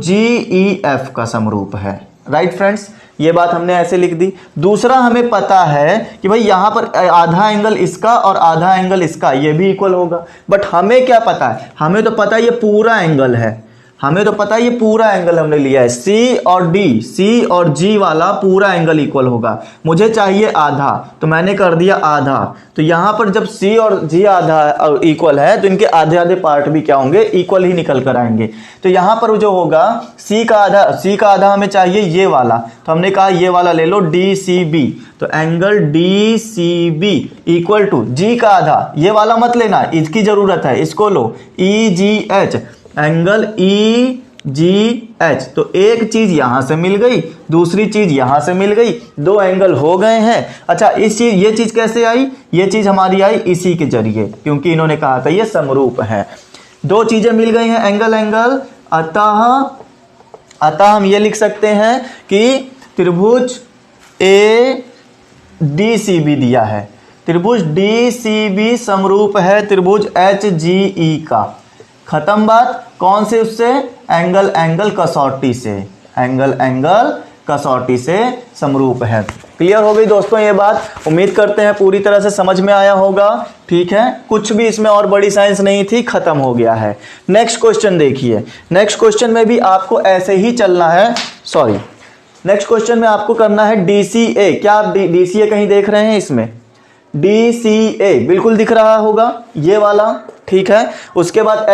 Speaker 1: GEF का समरूप है। राइट फ्रेंड्स, ये बात हमने ऐसे लिख दी। दूसरा हमें पता है कि भाई यहां पर आधा एंगल इसका और आधा एंगल इसका, ये भी इक्वल होगा, बट हमें क्या पता है, हमें तो पता है ये पूरा एंगल है, हमें तो पता है ये पूरा एंगल हमने लिया है, सी और जी वाला पूरा एंगल इक्वल होगा। मुझे चाहिए आधा, तो मैंने कर दिया आधा। तो यहाँ पर जब सी और जी आधा इक्वल है तो इनके आधे आधे पार्ट भी क्या होंगे, इक्वल ही निकल कर आएंगे। तो यहाँ पर जो होगा सी का आधा हमें चाहिए ये वाला, तो हमने कहा ये वाला ले लो DCB। तो एंगल DCB इक्वल टू जी का आधा, ये वाला मत लेना, इसकी जरूरत है, इसको लो EGH, एंगल EGH। तो एक चीज यहां से मिल गई, दूसरी चीज यहां से मिल गई, दो एंगल हो गए हैं। अच्छा ये चीज कैसे आई, ये चीज हमारी आई इसी के जरिए, क्योंकि इन्होंने कहा था ये समरूप है। दो चीजें मिल गई हैं, एंगल, अतः हम ये लिख सकते हैं कि त्रिभुज ADCB दिया है, त्रिभुज DCB समरूप है त्रिभुज HGE का। खत्म बात। कौन से उससे, एंगल कसौटी से, एंगल कसौटी से समरूप है। क्लियर हो गई दोस्तों ये बात, उम्मीद करते हैं पूरी तरह से समझ में आया होगा। ठीक है, कुछ भी इसमें और बड़ी साइंस नहीं थी, खत्म हो गया है। नेक्स्ट क्वेश्चन देखिए, नेक्स्ट क्वेश्चन में भी आपको ऐसे ही चलना है, नेक्स्ट क्वेश्चन में आपको करना है DCA। क्या आप DCA कहीं देख रहे हैं इसमें, DCA बिल्कुल दिख रहा होगा ये वाला, ठीक है। उसके बाद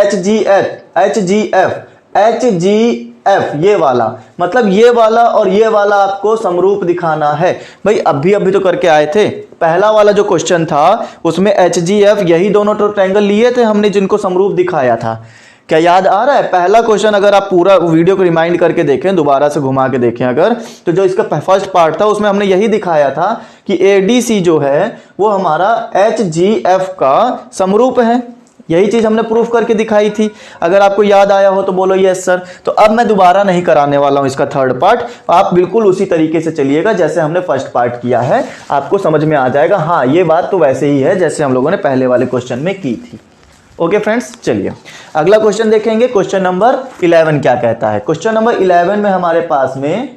Speaker 1: HGF ये वाला, मतलब ये वाला और ये वाला आपको समरूप दिखाना है। भाई अभी तो करके आए थे, पहला वाला जो क्वेश्चन था उसमें HGF यही दोनों ट्रायंगल लिए थे हमने जिनको समरूप दिखाया था। क्या याद आ रहा है पहला क्वेश्चन? अगर आप पूरा वीडियो को रिमाइंड करके देखें, दोबारा से घुमा के देखें अगर, तो जो इसका फर्स्ट पार्ट था उसमें हमने यही दिखाया था कि ADC जो है वो हमारा HGF का समरूप है। यही चीज हमने प्रूफ करके दिखाई थी। अगर आपको याद आया हो तो बोलो यस सर। तो अब मैं दोबारा नहीं कराने वाला हूं इसका थर्ड पार्ट, आप बिल्कुल उसी तरीके से चलिएगा जैसे हमने फर्स्ट पार्ट किया है, आपको समझ में आ जाएगा। हाँ ये बात तो वैसे ही है जैसे हम लोगों ने पहले वाले क्वेश्चन में की थी। ओके फ्रेंड्स, चलिए अगला क्वेश्चन देखेंगे। क्वेश्चन नंबर 11 क्या कहता है। क्वेश्चन नंबर 11 में हमारे पास में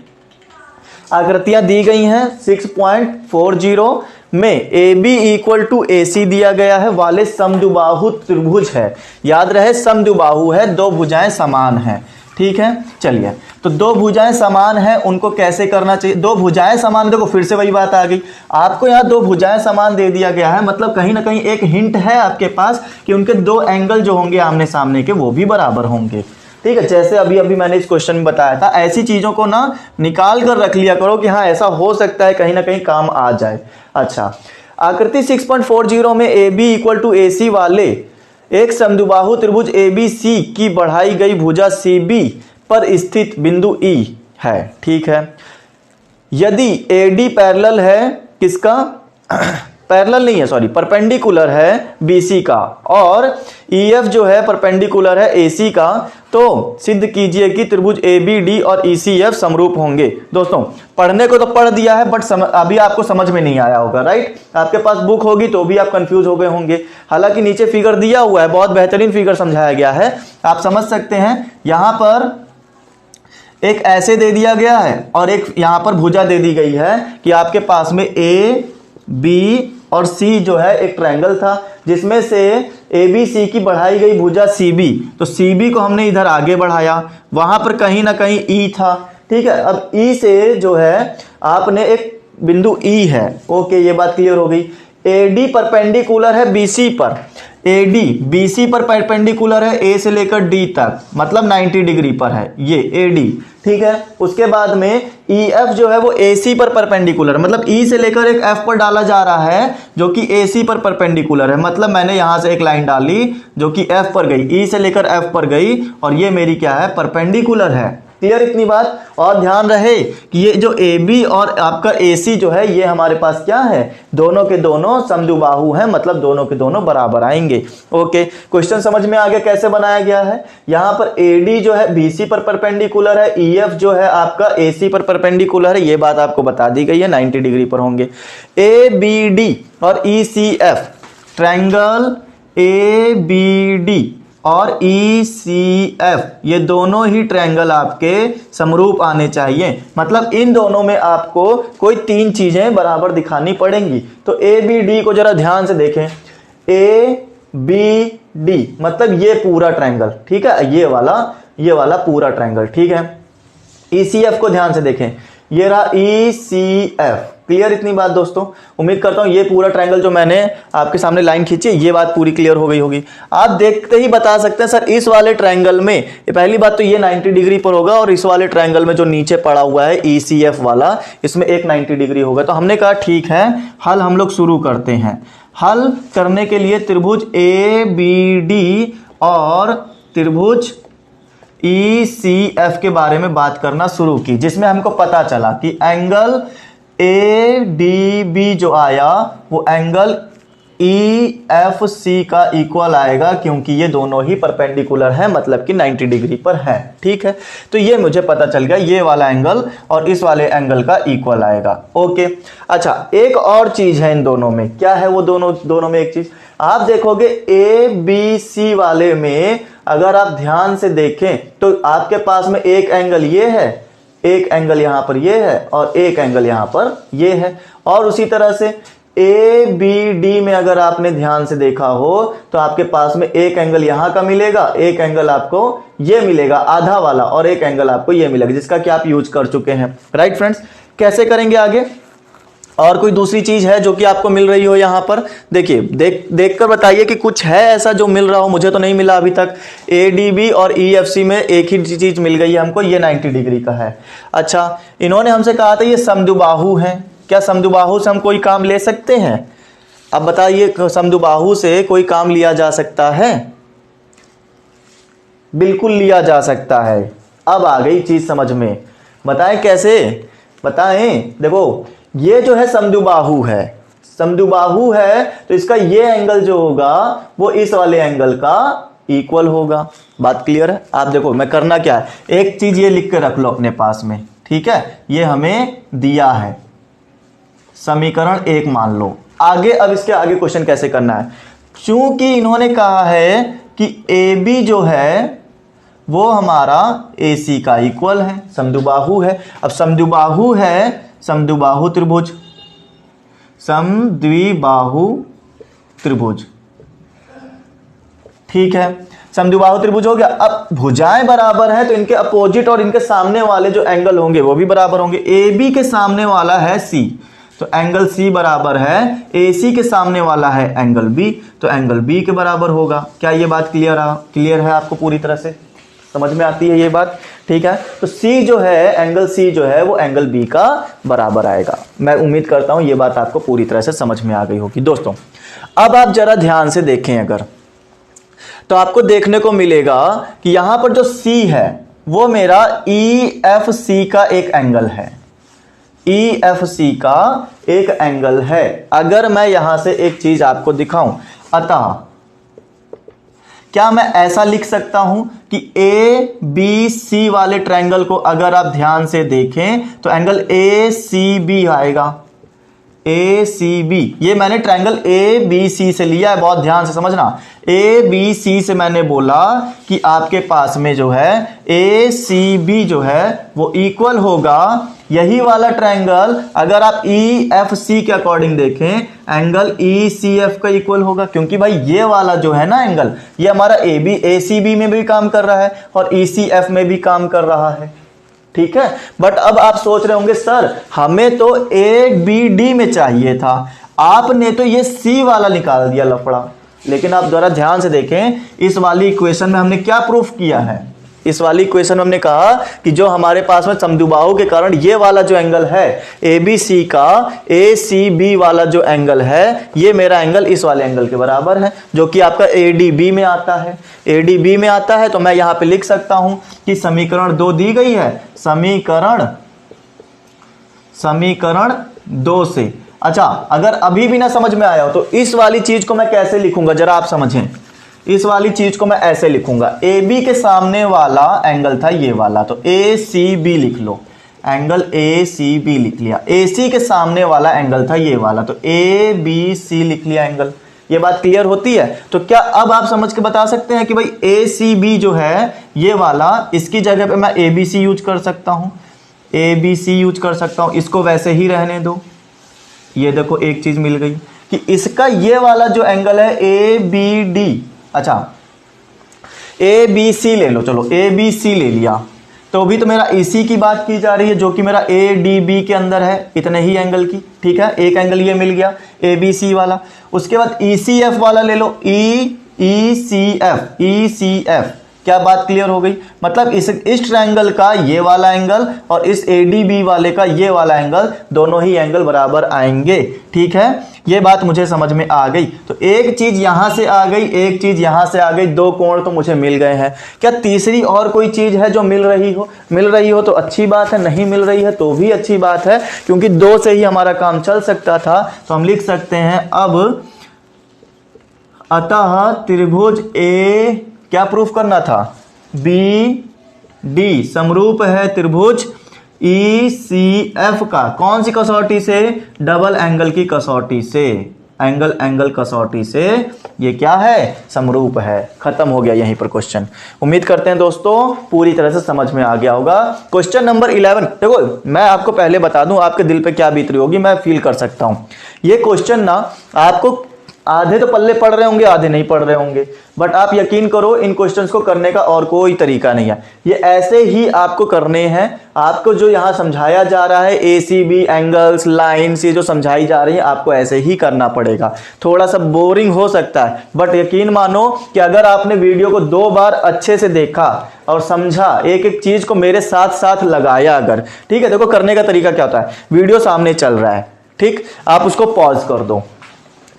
Speaker 1: आकृतियां दी गई हैं 6.40 में AB इक्वल टू AC दिया गया है वाले समद्विबाहु त्रिभुज है। याद रहे समद्विबाहु है, दो भुजाएं समान हैं। ठीक है, चलिए तो दो भुजाएं समान हैं, उनको कैसे करना चाहिए। दो भुजाएं समान, देखो फिर से वही बात आ गई, आपको यहाँ दो भुजाएं समान दे दिया गया है, मतलब कहीं ना कहीं एक हिंट है आपके पास कि उनके दो एंगल जो होंगे आमने सामने के वो भी बराबर होंगे। ठीक है, जैसे अभी मैंने इस क्वेश्चन में बताया था, ऐसी चीजों को ना निकाल कर रख लिया करो कि हाँ ऐसा हो सकता है कहीं ना कहीं काम आ जाए। अच्छा, आकृति 6.40 में AB इक्वल टू AC वाले एक समद्विबाहु त्रिभुज ABC की बढ़ाई गई भुजा CB पर स्थित बिंदु E है। ठीक है, यदि AD पैरेलल है किसका, पैरेलल नहीं है सॉरी, परपेंडिकुलर है BC का, और EF जो है परपेंडिकुलर है AC का, तो सिद्ध कीजिए कि त्रिभुज ABD और ECF समरूप होंगे। दोस्तों पढ़ने को तो पढ़ दिया है बट अभी आपको समझ में नहीं आया होगा, राइट। आपके पास बुक होगी तो भी आप कंफ्यूज हो गए होंगे। हालांकि नीचे फिगर दिया हुआ है, बहुत बेहतरीन फिगर समझाया गया है, आप समझ सकते हैं। यहां पर एक ऐसे दे दिया गया है और एक यहां पर भुजा दे दी गई है कि आपके पास में A, B और C जो है एक ट्रायंगल था जिसमें से ABC की बढ़ाई गई भुजा CB, तो CB को हमने इधर आगे बढ़ाया, वहां पर कहीं ना कहीं E था। ठीक है, अब E से जो है आपने एक बिंदु E है। ओके, ये बात क्लियर हो गई। AD परपेंडिकुलर है BC पर, AD BC पर परपेंडिकुलर है A से लेकर D तक, मतलब 90 डिग्री पर है ये AD। ठीक है, उसके बाद में EF जो है वो AC पर परपेंडिकुलर, मतलब E से लेकर एक F पर डाला जा रहा है जो कि AC पर परपेंडिकुलर है, मतलब मैंने यहां से एक लाइन डाली जो कि F पर गई, E से लेकर F पर गई और ये मेरी क्या है, परपेंडिकुलर है। क्लियर इतनी बात। और ध्यान रहे कि ये जो AB और आपका AC जो है ये हमारे पास क्या है, दोनों के दोनों समद्विबाहु हैं, मतलब दोनों के दोनों बराबर आएंगे। ओके, क्वेश्चन समझ में आ गया कैसे बनाया गया है। यहाँ पर AD जो है BC पर परपेंडिकुलर है, EF जो है आपका AC पर परपेंडिकुलर है, ये बात आपको बता दी गई है, 90 डिग्री पर होंगे। ABD और ECF, ट्रायंगल ABD और ECF ये दोनों ही ट्रायंगल आपके समरूप आने चाहिए, मतलब इन दोनों में आपको कोई तीन चीजें बराबर दिखानी पड़ेंगी। तो ABD को जरा ध्यान से देखें, ABD डी, मतलब ये पूरा ट्रायंगल, ठीक है, ये वाला पूरा ट्रायंगल, ठीक है। ECF को ध्यान से देखें, ये रहा ECF, क्लियर इतनी बात दोस्तों। उम्मीद करता हूं ये पूरा ट्रायंगल जो मैंने आपके सामने लाइन खींची, ये बात पूरी क्लियर हो गई होगी। आप देखते ही बता सकते हैं सर इस वाले ट्रायंगल में, पहली बात तो ये 90 डिग्री पर होगा, और इस वाले ट्रायंगल में जो नीचे पड़ा हुआ है ECF वाला, इसमें एक 90 डिग्री होगा। तो हमने कहा ठीक है, हल हम लोग शुरू करते हैं। हल करने के लिए त्रिभुज ABD और त्रिभुज ECF के बारे में बात करना शुरू की, जिसमें हमको पता चला कि एंगल ADB जो आया वो एंगल EFC का इक्वल आएगा, क्योंकि ये दोनों ही परपेंडिकुलर है, मतलब कि 90 डिग्री पर है, ठीक है। तो ये मुझे पता चल गया, ये वाला एंगल और इस वाले एंगल का इक्वल आएगा, ओके। अच्छा, एक और चीज है इन दोनों में, क्या है वो दोनों में एक चीज आप देखोगे, ABC वाले में अगर आप ध्यान से देखें तो आपके पास में एक एंगल ये है, एक एंगल यहां पर ये है, और एक एंगल यहां पर ये है। और उसी तरह से ABD में अगर आपने ध्यान से देखा हो तो आपके पास में एक एंगल यहां का मिलेगा, एक एंगल आपको ये मिलेगा आधा वाला, और एक एंगल आपको ये मिलेगा, जिसका कि आप यूज कर चुके हैं, राइट फ्रेंड्स। कैसे करेंगे आगे? और कोई दूसरी चीज है जो कि आपको मिल रही हो यहां पर? देखिए, देख कर बताइए कि कुछ है ऐसा जो मिल रहा हो, मुझे तो नहीं मिला अभी तक। ADB और EFC में एक ही चीज मिल गई है हमको, ये 90 डिग्री का है। अच्छा, इन्होंने हमसे कहा था ये समद्विबाहु है, क्या समद्विबाहु से हम कोई काम ले सकते हैं? अब बताइए, समद्विबाहु से कोई काम लिया जा सकता है? बिल्कुल लिया जा सकता है। अब आ गई चीज समझ में, बताएं कैसे? बताएं, देखो ये जो है समद्विबाहु है, समद्विबाहु है तो इसका ये एंगल जो होगा वो इस वाले एंगल का इक्वल होगा। बात क्लियर है? आप देखो मैं करना क्या है, एक चीज ये लिख के रख लो अपने पास में, ठीक है, ये हमें दिया है, समीकरण 1 मान लो। आगे, अब इसके आगे क्वेश्चन कैसे करना है, चूंकि इन्होंने कहा है कि AB जो है वो हमारा AC का इक्वल है, समद्विबाहु है। अब समद्विबाहु है, समद्विबाहु त्रिभुज, समद्विबाहु त्रिभुज, ठीक है, समद्विबाहु त्रिभुज हो गया। अब भुजाएं बराबर है तो इनके अपोजिट और इनके सामने वाले जो एंगल होंगे वो भी बराबर होंगे। AB के सामने वाला है C, तो एंगल C बराबर है AC के सामने वाला है एंगल B, तो एंगल B के बराबर होगा। क्या ये बात क्लियर है आपको? पूरी तरह से समझ में आती है ये बात, ठीक है। तो C जो है, एंगल C जो है वो एंगल B का बराबर आएगा। मैं उम्मीद करता हूं ये बात आपको पूरी तरह से समझ में आ गई होगी दोस्तों। अब आप जरा ध्यान से देखें अगर, तो आपको देखने को मिलेगा कि यहां पर जो C है वो मेरा EFC का एक एंगल है, EFC का एक एंगल है। अगर मैं यहां से एक चीज आपको दिखाऊं, अतः क्या मैं ऐसा लिख सकता हूं कि ABC वाले ट्रायंगल को अगर आप ध्यान से देखें तो एंगल ACB आएगा, ACB। ये मैंने ट्रायंगल ABC से लिया है, बहुत ध्यान से समझना। ABC से मैंने बोला कि आपके पास में जो है ACB जो है वो इक्वल होगा यही वाला ट्रायंगल, अगर आप EFC के अकॉर्डिंग देखें एंगल ECF का इक्वल होगा, क्योंकि भाई ये वाला जो है ना एंगल, ये हमारा ACB में भी काम कर रहा है और ECF में भी काम कर रहा है, ठीक है। बट अब आप सोच रहे होंगे सर हमें तो ABD में चाहिए था, आपने तो ये C वाला निकाल दिया लफड़ा। लेकिन आप जरा ध्यान से देखें, इस वाली इक्वेशन में हमने क्या प्रूफ किया है? इस वाली इक्वेशन में हमने कहा कि जो हमारे पास में समद्विबाहु के कारण ये वाला जो एंगल है ABC का, ACB वाला जो एंगल है, ये मेरा एंगल इस वाले एंगल के बराबर है, जो कि आपका ADB में आता है। ADB में आता है तो मैं यहां पे लिख सकता हूं कि समीकरण 2 दी गई है, समीकरण 2 से। अच्छा, अगर अभी भी ना समझ में आया हो तो इस वाली चीज को मैं कैसे लिखूंगा जरा आप समझें। इस वाली चीज को मैं ऐसे लिखूंगा, AB के सामने वाला एंगल था ये वाला, तो ACB लिख लो, एंगल ACB लिख लिया। AC के सामने वाला एंगल था ये वाला, तो ABC लिख लिया एंगल। ये बात क्लियर होती है? तो क्या अब आप समझ के बता सकते हैं कि भाई ACB जो है ये वाला, इसकी जगह पे मैं ABC यूज कर सकता हूं, ABC यूज कर सकता हूं, इसको वैसे ही रहने दो। ये देखो एक चीज मिल गई कि इसका ये वाला जो एंगल है ABD, अच्छा ए बी सी ले लो, चलो ए बी सी ले लिया, तो अभी तो मेरा EC की बात की जा रही है जो कि मेरा ADB के अंदर है, इतने ही एंगल की, ठीक है। एक एंगल ये मिल गया ABC वाला। उसके बाद ECF वाला ले लो, ECF, क्या बात क्लियर हो गई? मतलब इस ट्रायंगल का ये वाला एंगल और इस ADB वाले का ये वाला एंगल, दोनों ही एंगल बराबर आएंगे, ठीक है। ये बात मुझे समझ में आ गई। तो एक चीज यहां से आ गई, एक चीज यहां से आ गई, दो कोण तो मुझे मिल गए हैं। क्या तीसरी और कोई चीज है जो मिल रही हो? मिल रही हो तो अच्छी बात है, नहीं मिल रही है तो भी अच्छी बात है, क्योंकि दो से ही हमारा काम चल सकता था। तो हम लिख सकते हैं अब अतः त्रिभुज ए, क्या प्रूफ करना था? BD समरूप है त्रिभुज ECF का। कौन सी कसौटी से? डबल एंगल की कसौटी से, एंगल कसौटी से ये क्या है? समरूप है। खत्म हो गया यहीं पर क्वेश्चन। उम्मीद करते हैं दोस्तों पूरी तरह से समझ में आ गया होगा। क्वेश्चन नंबर 11, देखो मैं आपको पहले बता दूं आपके दिल पे क्या बीत रही होगी, मैं फील कर सकता हूं। ये क्वेश्चन ना आपको आधे तो पल्ले पढ़ रहे होंगे, आधे नहीं पढ़ रहे होंगे, बट आप यकीन करो इन क्वेश्चंस को करने का और कोई तरीका नहीं है। ये ऐसे ही आपको करने हैं। आपको जो यहाँ समझाया जा रहा है, ACB एंगल्स, लाइन्स, ये जो समझाई जा रही है, आपको ऐसे ही करना पड़ेगा। थोड़ा सा बोरिंग हो सकता है, बट यकीन मानो कि अगर आपने वीडियो को 2 बार अच्छे से देखा और समझा, एक एक चीज को मेरे साथ साथ लगाया अगर, ठीक है। देखो करने का तरीका क्या होता है, वीडियो सामने चल रहा है, ठीक, आप उसको पॉज कर दो,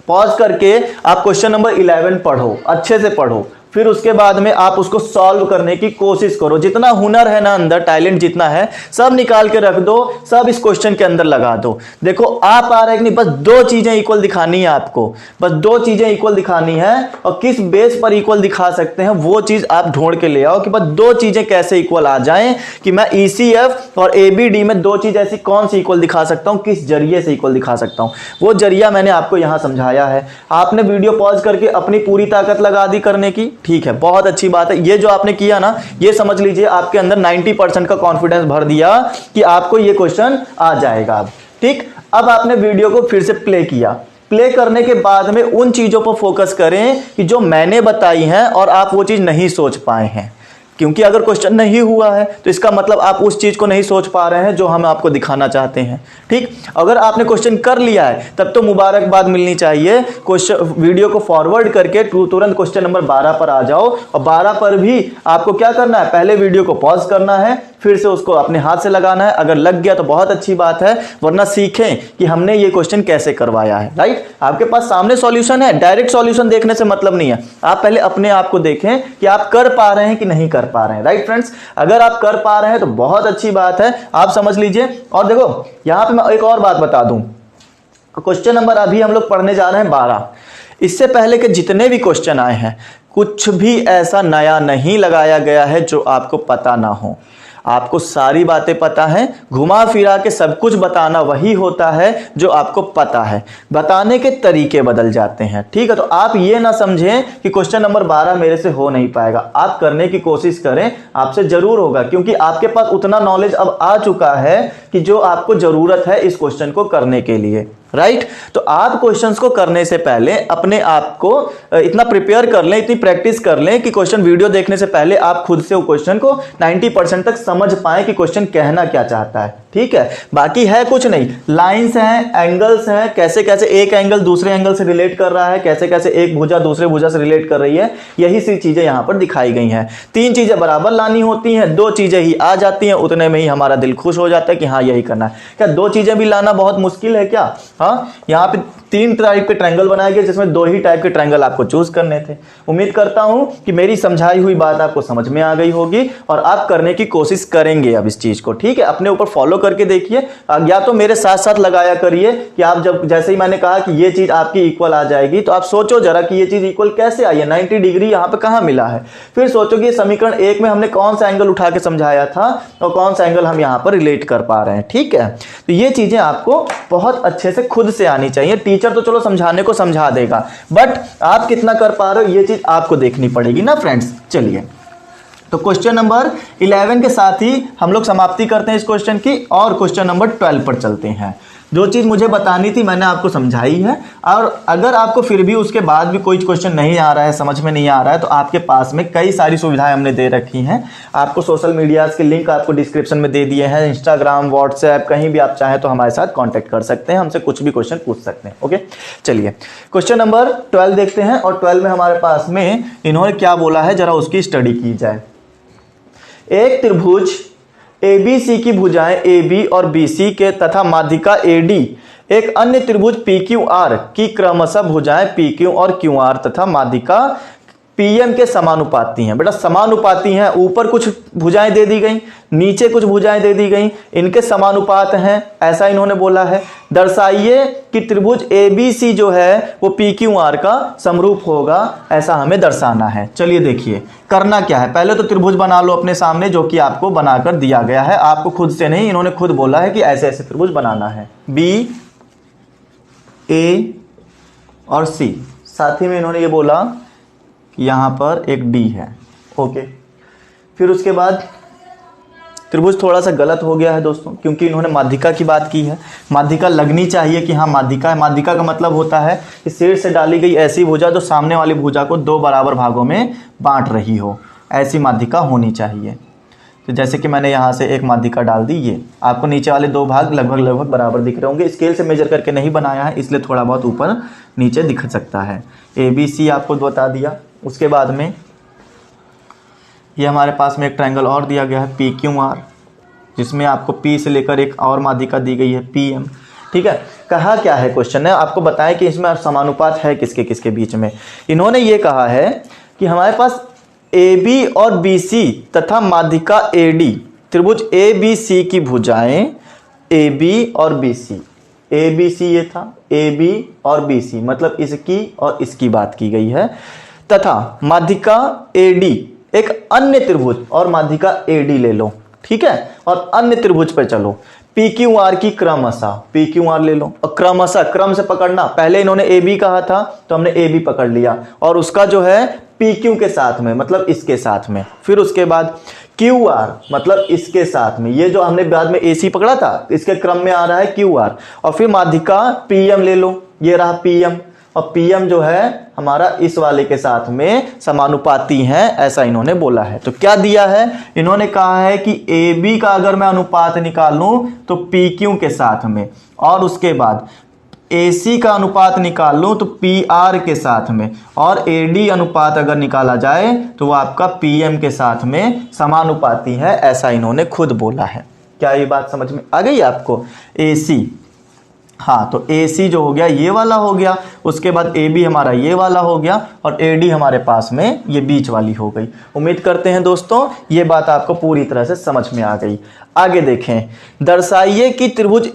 Speaker 1: पॉज करके आप क्वेश्चन नंबर 11 पढ़ो, अच्छे से पढ़ो, फिर उसके बाद में आप उसको सॉल्व करने की कोशिश करो। जितना हुनर है ना अंदर, टैलेंट जितना है, सब निकाल के रख दो, सब इस क्वेश्चन के अंदर लगा दो। देखो आप आ रहे कि नहीं, बस 2 चीजें इक्वल दिखानी है आपको, बस 2 चीजें इक्वल दिखानी है। और किस बेस पर इक्वल दिखा सकते हैं वो चीज आप ढूंढ के ले आओ कि बस 2 चीजें कैसे इक्वल आ जाएं, कि मैं ECF और ABD में 2 चीज ऐसी कौन सी इक्वल दिखा सकता हूं, किस जरिए से इक्वल दिखा सकता हूं। वो जरिया मैंने आपको यहां समझाया है। आपने वीडियो पॉज करके अपनी पूरी ताकत लगा दी करने की, ठीक है, बहुत अच्छी बात है। ये जो आपने किया ना, ये समझ लीजिए आपके अंदर 90% का कॉन्फिडेंस भर दिया कि आपको ये क्वेश्चन आ जाएगा अब, ठीक। अब आपने वीडियो को फिर से प्ले किया, प्ले करने के बाद में उन चीजों पर फोकस करें कि जो मैंने बताई हैं और आप वो चीज नहीं सोच पाए हैं, क्योंकि अगर क्वेश्चन नहीं हुआ है तो इसका मतलब आप उस चीज को नहीं सोच पा रहे हैं जो हम आपको दिखाना चाहते हैं, ठीक। अगर आपने क्वेश्चन कर लिया है तब तो मुबारकबाद मिलनी चाहिए। क्वेश्चन वीडियो को फॉरवर्ड करके तुरंत क्वेश्चन नंबर 12 पर आ जाओ, और 12 पर भी आपको क्या करना है, पहले वीडियो को पॉज करना है, फिर से उसको अपने हाथ से लगाना है। अगर लग गया तो बहुत अच्छी बात है, वरना सीखें कि हमने ये क्वेश्चन कैसे करवाया है, राइट। आपके पास सामने सॉल्यूशन है, डायरेक्ट सॉल्यूशन देखने से मतलब नहीं है, आप पहले अपने आप को देखें कि आप कर पा रहे हैं कि नहीं कर पा रहे हैं, राइट फ्रेंड्स। अगर आप कर पा रहे हैं तो बहुत अच्छी बात है, आप समझ लीजिए। और देखो यहां पे मैं एक और बात बता दूं, क्वेश्चन नंबर अभी हम लोग पढ़ने जा रहे हैं 12। इससे पहले के जितने भी क्वेश्चन आए हैं, कुछ भी ऐसा नया नहीं लगाया गया है जो आपको पता ना हो। आपको सारी बातें पता है, घुमा फिरा के सब कुछ बताना वही होता है जो आपको पता है, बताने के तरीके बदल जाते हैं, ठीक है। तो आप ये ना समझें कि क्वेश्चन नंबर 12 मेरे से हो नहीं पाएगा, आप करने की कोशिश करें, आपसे जरूर होगा, क्योंकि आपके पास उतना नॉलेज अब आ चुका है कि जो आपको जरूरत है इस क्वेश्चन को करने के लिए, राइट। तो आप क्वेश्चंस को करने से पहले अपने आप को इतना प्रिपेयर कर लें, इतनी प्रैक्टिस कर लें कि क्वेश्चन वीडियो देखने से पहले आप खुद से वो क्वेश्चन को 90% तक समझ पाएं कि क्वेश्चन कहना क्या चाहता है, ठीक है। बाकी है कुछ नहीं, लाइंस हैं, एंगल्स हैं, कैसे कैसे एक एंगल दूसरे एंगल से रिलेट कर रहा है, कैसे कैसे एक भुजा दूसरे भुजा से रिलेट कर रही है, यही सी चीजें यहां पर दिखाई गई हैं। 3 चीजें बराबर लानी होती हैं, 2 चीजें ही आ जाती हैं, उतने में ही हमारा दिल खुश हो जाता है कि हाँ यही करना है। क्या 2 चीजें भी लाना बहुत मुश्किल है क्या? हाँ, यहाँ पे 3 टाइप के ट्रायंगल बनाए गए, जिसमें 2 ही टाइप के ट्रायंगल आपको चूज करने थे। उम्मीद करता हूं कि मेरी समझाई हुई बात आपको समझ में आ गई होगी और आप करने की कोशिश करेंगे अब इस चीज को, ठीक है। अपने ऊपर फॉलो करके देखिए, या तो मेरे साथ साथ लगाया करिए कि आप जब, जैसे ही मैंने कहा कि ये चीज आपकी इक्वल आ जाएगी, तो आप सोचो जरा कि ये चीज इक्वल कैसे आई है, 90 डिग्री यहाँ पे कहाँ मिला है। फिर सोचो कि समीकरण 1 में हमने कौन सा एंगल उठा के समझाया था और कौन सा एंगल हम यहाँ पर रिलेट कर पा रहे हैं, ठीक है। तो ये चीजें आपको बहुत अच्छे से खुद से आनी चाहिए। टीचर तो चलो समझाने को समझा देगा, बट आप कितना कर पा रहे हो ये चीज आपको देखनी पड़ेगी ना फ्रेंड्स। चलिए, तो क्वेश्चन नंबर 11 के साथ ही हम लोग समाप्ति करते हैं इस क्वेश्चन की और क्वेश्चन नंबर 12 पर चलते हैं। जो चीज़ मुझे बतानी थी मैंने आपको समझाई है। और अगर आपको फिर भी उसके बाद भी कोई क्वेश्चन नहीं आ रहा है, समझ में नहीं आ रहा है, तो आपके पास में कई सारी सुविधाएं हमने दे रखी हैं। आपको सोशल मीडियाज़ के लिंक आपको डिस्क्रिप्शन में दे दिए हैं, इंस्टाग्राम, व्हाट्सएप, कहीं भी आप चाहें तो हमारे साथ कॉन्टैक्ट कर सकते हैं, हमसे कुछ भी क्वेश्चन पूछ सकते हैं। ओके, चलिए क्वेश्चन नंबर 12 देखते हैं। और 12 में हमारे पास में इन्होंने क्या बोला है, जरा उसकी स्टडी की जाए। एक त्रिभुज ABC की भुजाएं AB और BC के तथा माध्यिका AD एक अन्य त्रिभुज PQR की क्रमशः भुजाएं PQ और QR तथा माध्यिका PM के समानुपाती हैं। बेटा समानुपाती हैं, ऊपर कुछ भुजाएं दे दी गई, नीचे कुछ भुजाएं दे दी गई, इनके समानुपात हैं, ऐसा इन्होंने बोला है। दर्शाइए कि त्रिभुज ABC जो है वो PQR का समरूप होगा, ऐसा हमें दर्शाना है। चलिए देखिए करना क्या है, पहले तो त्रिभुज बना लो अपने सामने, जो कि आपको बनाकर दिया गया है, आपको खुद से नहीं, इन्होंने खुद बोला है कि ऐसे ऐसे त्रिभुज बनाना है, B, A और C। साथ ही में इन्होंने ये बोला कि यहाँ पर एक D है। ओके, फिर उसके बाद त्रिभुज थोड़ा सा गलत हो गया है दोस्तों, क्योंकि इन्होंने माध्यिका की बात की है। माध्यिका लगनी चाहिए कि हाँ माध्यिका है। माध्यिका का मतलब होता है कि शीर्ष से डाली गई ऐसी भुजा जो सामने वाली भुजा को दो बराबर भागों में बांट रही हो, ऐसी माध्यिका होनी चाहिए। तो जैसे कि मैंने यहाँ से एक माध्यिका डाल दी, ये आपको नीचे वाले दो भाग लगभग बराबर दिख रहे होंगे। स्केल से मेजर करके नहीं बनाया है, इसलिए थोड़ा बहुत ऊपर नीचे दिख सकता है। ABC आपको बता दिया। उसके बाद में ये हमारे पास में एक ट्रायंगल और दिया गया है PQR, जिसमें आपको P से लेकर एक और माध्यिका दी गई है PM। ठीक है, कहा क्या है क्वेश्चन है, आपको बताएं कि इसमें समानुपात है किसके किसके बीच में। इन्होंने ये कहा है कि हमारे पास AB और BC तथा माध्यिका AD, त्रिभुज ABC की भुजाएं AB और BC, ABC ये था, AB और BC मतलब इसकी और इसकी बात की गई है, तथा माध्यिका AD एक अन्य त्रिभुज, और माध्यिका AD ले लो, ठीक है, और अन्य त्रिभुज पर चलो, PQR की क्रमशः, PQR ले लो और क्रमशः, क्रम से पकड़ना, पहले इन्होंने AB कहा था तो हमने AB पकड़ लिया, और उसका जो है PQ के साथ में मतलब इसके साथ में, फिर उसके बाद QR मतलब इसके साथ में, ये जो हमने बाद में AC पकड़ा था इसके क्रम में आ रहा है QR, और फिर माध्यिका PM ले लो, ये रहा PM, और PM जो है हमारा इस वाले के साथ में समानुपाती हैं, ऐसा इन्होंने बोला है। तो क्या दिया है, इन्होंने कहा है कि AB का अगर मैं अनुपात निकालूं तो PQ के साथ में, और उसके बाद AC का अनुपात निकाल लूं तो PR के साथ में, और AD अनुपात अगर निकाला जाए तो वो आपका PM के साथ में समानुपाती है, ऐसा इन्होंने खुद बोला है। क्या ये बात समझ में आ गई आपको। AC, हाँ, तो AC जो हो गया ये वाला हो गया, उसके बाद AB हमारा ये वाला हो गया, और AD हमारे पास में ये बीच वाली हो गई। उम्मीद करते हैं दोस्तों ये बात आपको पूरी तरह से समझ में आ गई। आगे देखें, दर्शाइए कि त्रिभुज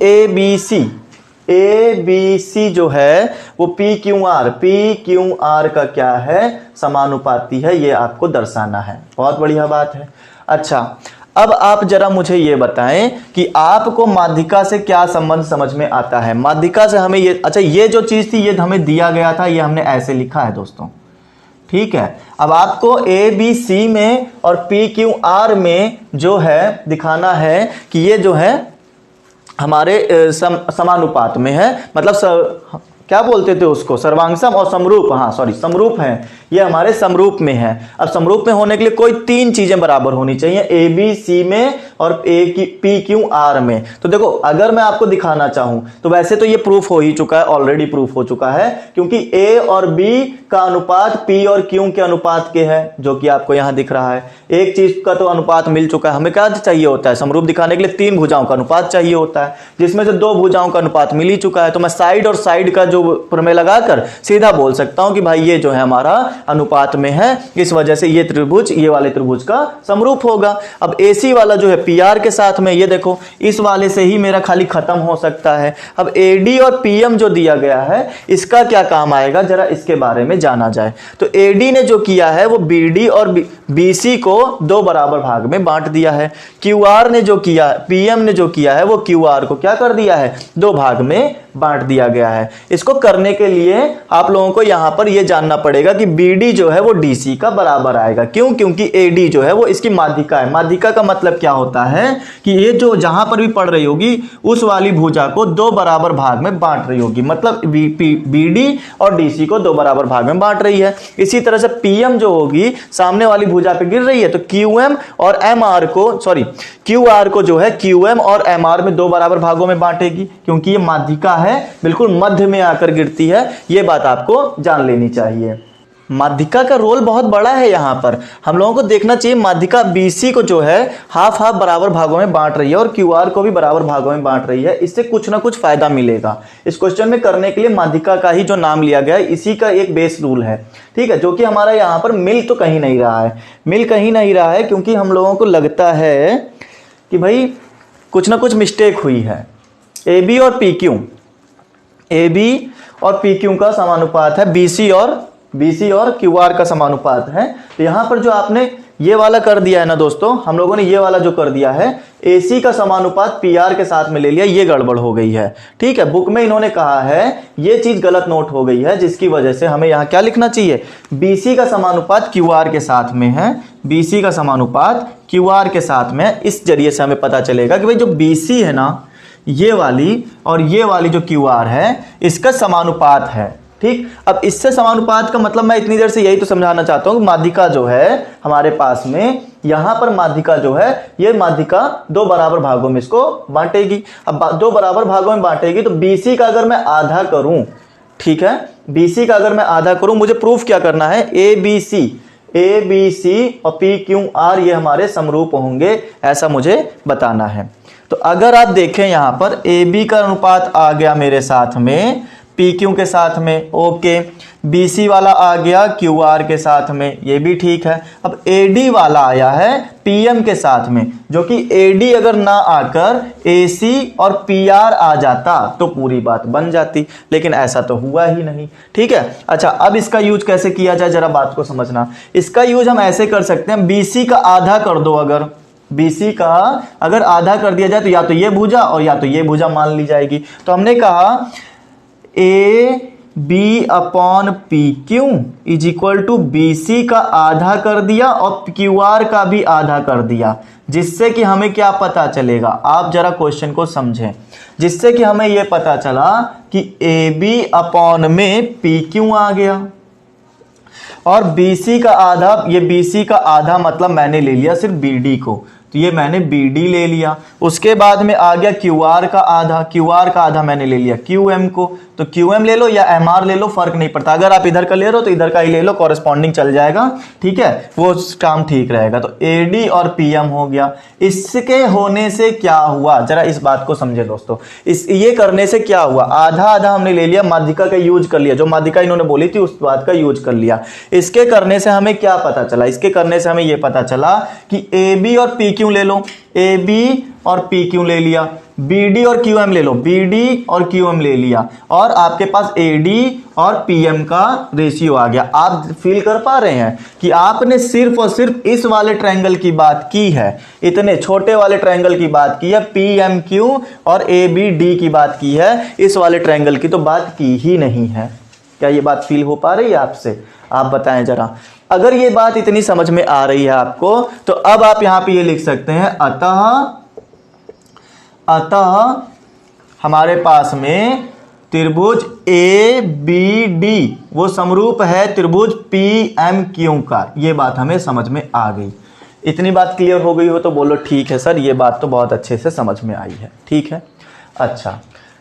Speaker 1: ABC जो है वो PQR का क्या है, समानुपाती है, ये आपको दर्शाना है। बहुत बढ़िया बात है। अच्छा, अब आप जरा मुझे ये बताएं कि आपको माध्यिका से क्या संबंध समझ में आता है। माध्यिका से हमें ये, अच्छा ये जो चीज़ थी ये हमें दिया गया था, ये हमने ऐसे लिखा है दोस्तों, ठीक है। अब आपको ABC में और PQR में जो है दिखाना है कि ये जो है हमारे समानुपात में है, मतलब क्या बोलते थे उसको, सर्वांगसम और समरूप, हाँ सॉरी समरूप है, ये हमारे समरूप में है। अब समरूप में होने के लिए कोई तीन चीजें बराबर होनी चाहिए, ABC में और PQR में। तो देखो अगर मैं आपको दिखाना चाहूं तो वैसे तो ये प्रूफ हो ही चुका है, ऑलरेडी प्रूफ हो चुका है, क्योंकि A और B का अनुपात P और Q के अनुपात के है, जो कि आपको यहां दिख रहा है। एक चीज का तो अनुपात मिल चुका है, हमें क्या चाहिए होता है, समरूप दिखाने के लिए तीन भुजाओं का अनुपात चाहिए होता है, जिसमें से दो भुजाओं का अनुपात मिल ही चुका है। तो मैं साइड और साइड का जो प्रमेय लगाकर सीधा बोल सकता हूं कि भाई ये जो है हमारा अनुपात में है, इस वजह से ये त्रिभुज ये वाले त्रिभुज का समरूप होगा। अब AC वाला जो है PR के साथ में, ये देखो इस वाले से ही मेरा खाली खत्म हो सकता है। अब AD और PM जो दिया गया है इसका क्या काम आएगा, जरा इसके बारे में जाना जाए। तो AD ने जो किया है वो BD और BC को दो बराबर भाग में बांट दिया है। QR ने जो किया, PM ने जो किया है वो QR को क्या कर दिया है, दो भाग में बांट दिया गया है। इसको करने के लिए आप लोगों को यहां पर यह जानना पड़ेगा कि BD जो है वो DC का बराबर आएगा। क्यों? क्योंकि AD जो है वो इसकी माध्यिका है। माध्यिका का मतलब क्या होता है कि ये जो जहां पर भी पड़ रही होगी उस वाली भुजा को दो बराबर भाग में बांट रही होगी, मतलब BD और DC को दो बराबर भाग में बांट रही है। इसी तरह से PM जो होगी सामने वाली भुजा पे गिर रही है तो QM और MR को QR को जो है QM और MR में दो बराबर भागों में बांटेगी, क्योंकि ये माध्यिका है, बिल्कुल मध्य में आकर गिरती है। ये बात आपको जान लेनी चाहिए। माध्यिका का रोल बहुत बड़ा है। यहां पर हम लोगों को देखना चाहिए माध्यिका BC को जो है हाफ हाफ बराबर भागों में बांट रही है और QR को भी बराबर भागों में बांट रही है। इससे कुछ ना कुछ फायदा मिलेगा। इस क्वेश्चन में करने के लिए माध्यिका का ही जो नाम लिया गया है इसी का एक बेस रूल है, ठीक है, जो कि हमारा यहाँ पर मिल तो कहीं नहीं रहा है, मिल कहीं नहीं रहा है, क्योंकि हम लोगों को लगता है कि भाई कुछ ना कुछ मिस्टेक हुई है। AB और PQ का समानुपात है, BC और QR का समानुपात है। तो यहां पर जो आपने ये वाला कर दिया है ना दोस्तों, हम लोगों ने ये वाला जो कर दिया है AC का समानुपात PR के साथ में ले लिया, ये गड़बड़ हो गई है, ठीक है। बुक में इन्होंने कहा है ये चीज गलत नोट हो गई है, जिसकी वजह से हमें यहां क्या लिखना चाहिए, BC का समानुपात QR के साथ में है, BC का समानुपात QR के साथ में। इस जरिए से हमें पता चलेगा कि भाई जो BC है ना, ये वाली और ये वाली जो QR है इसका समानुपात है, ठीक। अब इससे समानुपात का मतलब मैं इतनी देर से यही तो समझाना चाहता हूं कि माध्यिका जो है हमारे पास में, यहां पर माध्यिका जो है ये माध्यिका दो बराबर भागों में इसको बांटेगी। अब दो बराबर भागों में बांटेगी तो BC का अगर मैं आधा करूं, ठीक है, BC का अगर मैं आधा करूं, मुझे प्रूफ क्या करना है, ABC और PQR ये हमारे समरूप होंगे, ऐसा मुझे बताना है। तो अगर आप देखें यहां पर AB का अनुपात आ गया मेरे साथ में PQ के साथ में, ओके, BC वाला आ गया QR के साथ में, ये भी ठीक है। अब AD वाला आया है PM के साथ में, जो कि AD अगर ना आकर AC और PR आ जाता तो पूरी बात बन जाती, लेकिन ऐसा तो हुआ ही नहीं, ठीक है। अच्छा, अब इसका यूज कैसे किया जाए जरा बात को समझना। इसका यूज हम ऐसे कर सकते हैं, BC का आधा कर दो, अगर BC का अगर आधा कर दिया जाए तो या तो ये भुजा और या तो ये भुजा मान ली जाएगी। तो हमने कहा AB upon PQ is equal to BC का आधा कर दिया और QR का भी आधा कर दिया, जिससे कि हमें क्या पता चलेगा, आप जरा क्वेश्चन को समझें, जिससे कि हमें यह पता चला कि AB अपॉन में PQ आ गया और BC का आधा, ये BC का आधा मतलब मैंने ले लिया सिर्फ BD को, तो ये मैंने BD ले लिया। उसके बाद में आ गया QR का आधा मैंने ले लिया QM को, तो QM ले लो या MR ले लो, फर्क नहीं पड़ता। अगर आप इधर का ले रहे हो तो इधर का ही ले लो, कॉरेस्पॉन्डिंग चल जाएगा, ठीक है, वो काम ठीक रहेगा। तो AD और PM हो गया। इसके होने से क्या हुआ, जरा इस बात को समझे दोस्तों। ये करने से क्या हुआ, आधा आधा हमने ले लिया, माध्यिका का यूज कर लिया, जो माध्यिका इन्होंने बोली थी उस बात का यूज कर लिया। इसके करने से हमें क्या पता चला, इसके करने से हमें यह पता चला कि AB और PQ ले लो, AB और PQ ले लिया, BD और QM ले लो, BD और QM ले लिया, और आपके पास AD और PM का रेशियो आ गया। आप फील कर पा रहे हैं कि आपने सिर्फ और सिर्फ इस वाले ट्रायंगल की बात की है, इतने छोटे वाले ट्रायंगल की बात की है, PMQ और ABD की बात की है, इस वाले ट्रायंगल की तो बात की ही नहीं है। क्या ये बात फील हो पा रही है आपसे, आप बताएं जरा। अगर ये बात इतनी समझ में आ रही है आपको, तो अब आप यहां पे ये लिख सकते हैं, अतः हमारे पास में त्रिभुज ABD वो समरूप है त्रिभुज PMQ का। ये बात हमें समझ में आ गई। इतनी बात क्लियर हो गई हो तो बोलो ठीक है सर, ये बात तो बहुत अच्छे से समझ में आई है, ठीक है। अच्छा,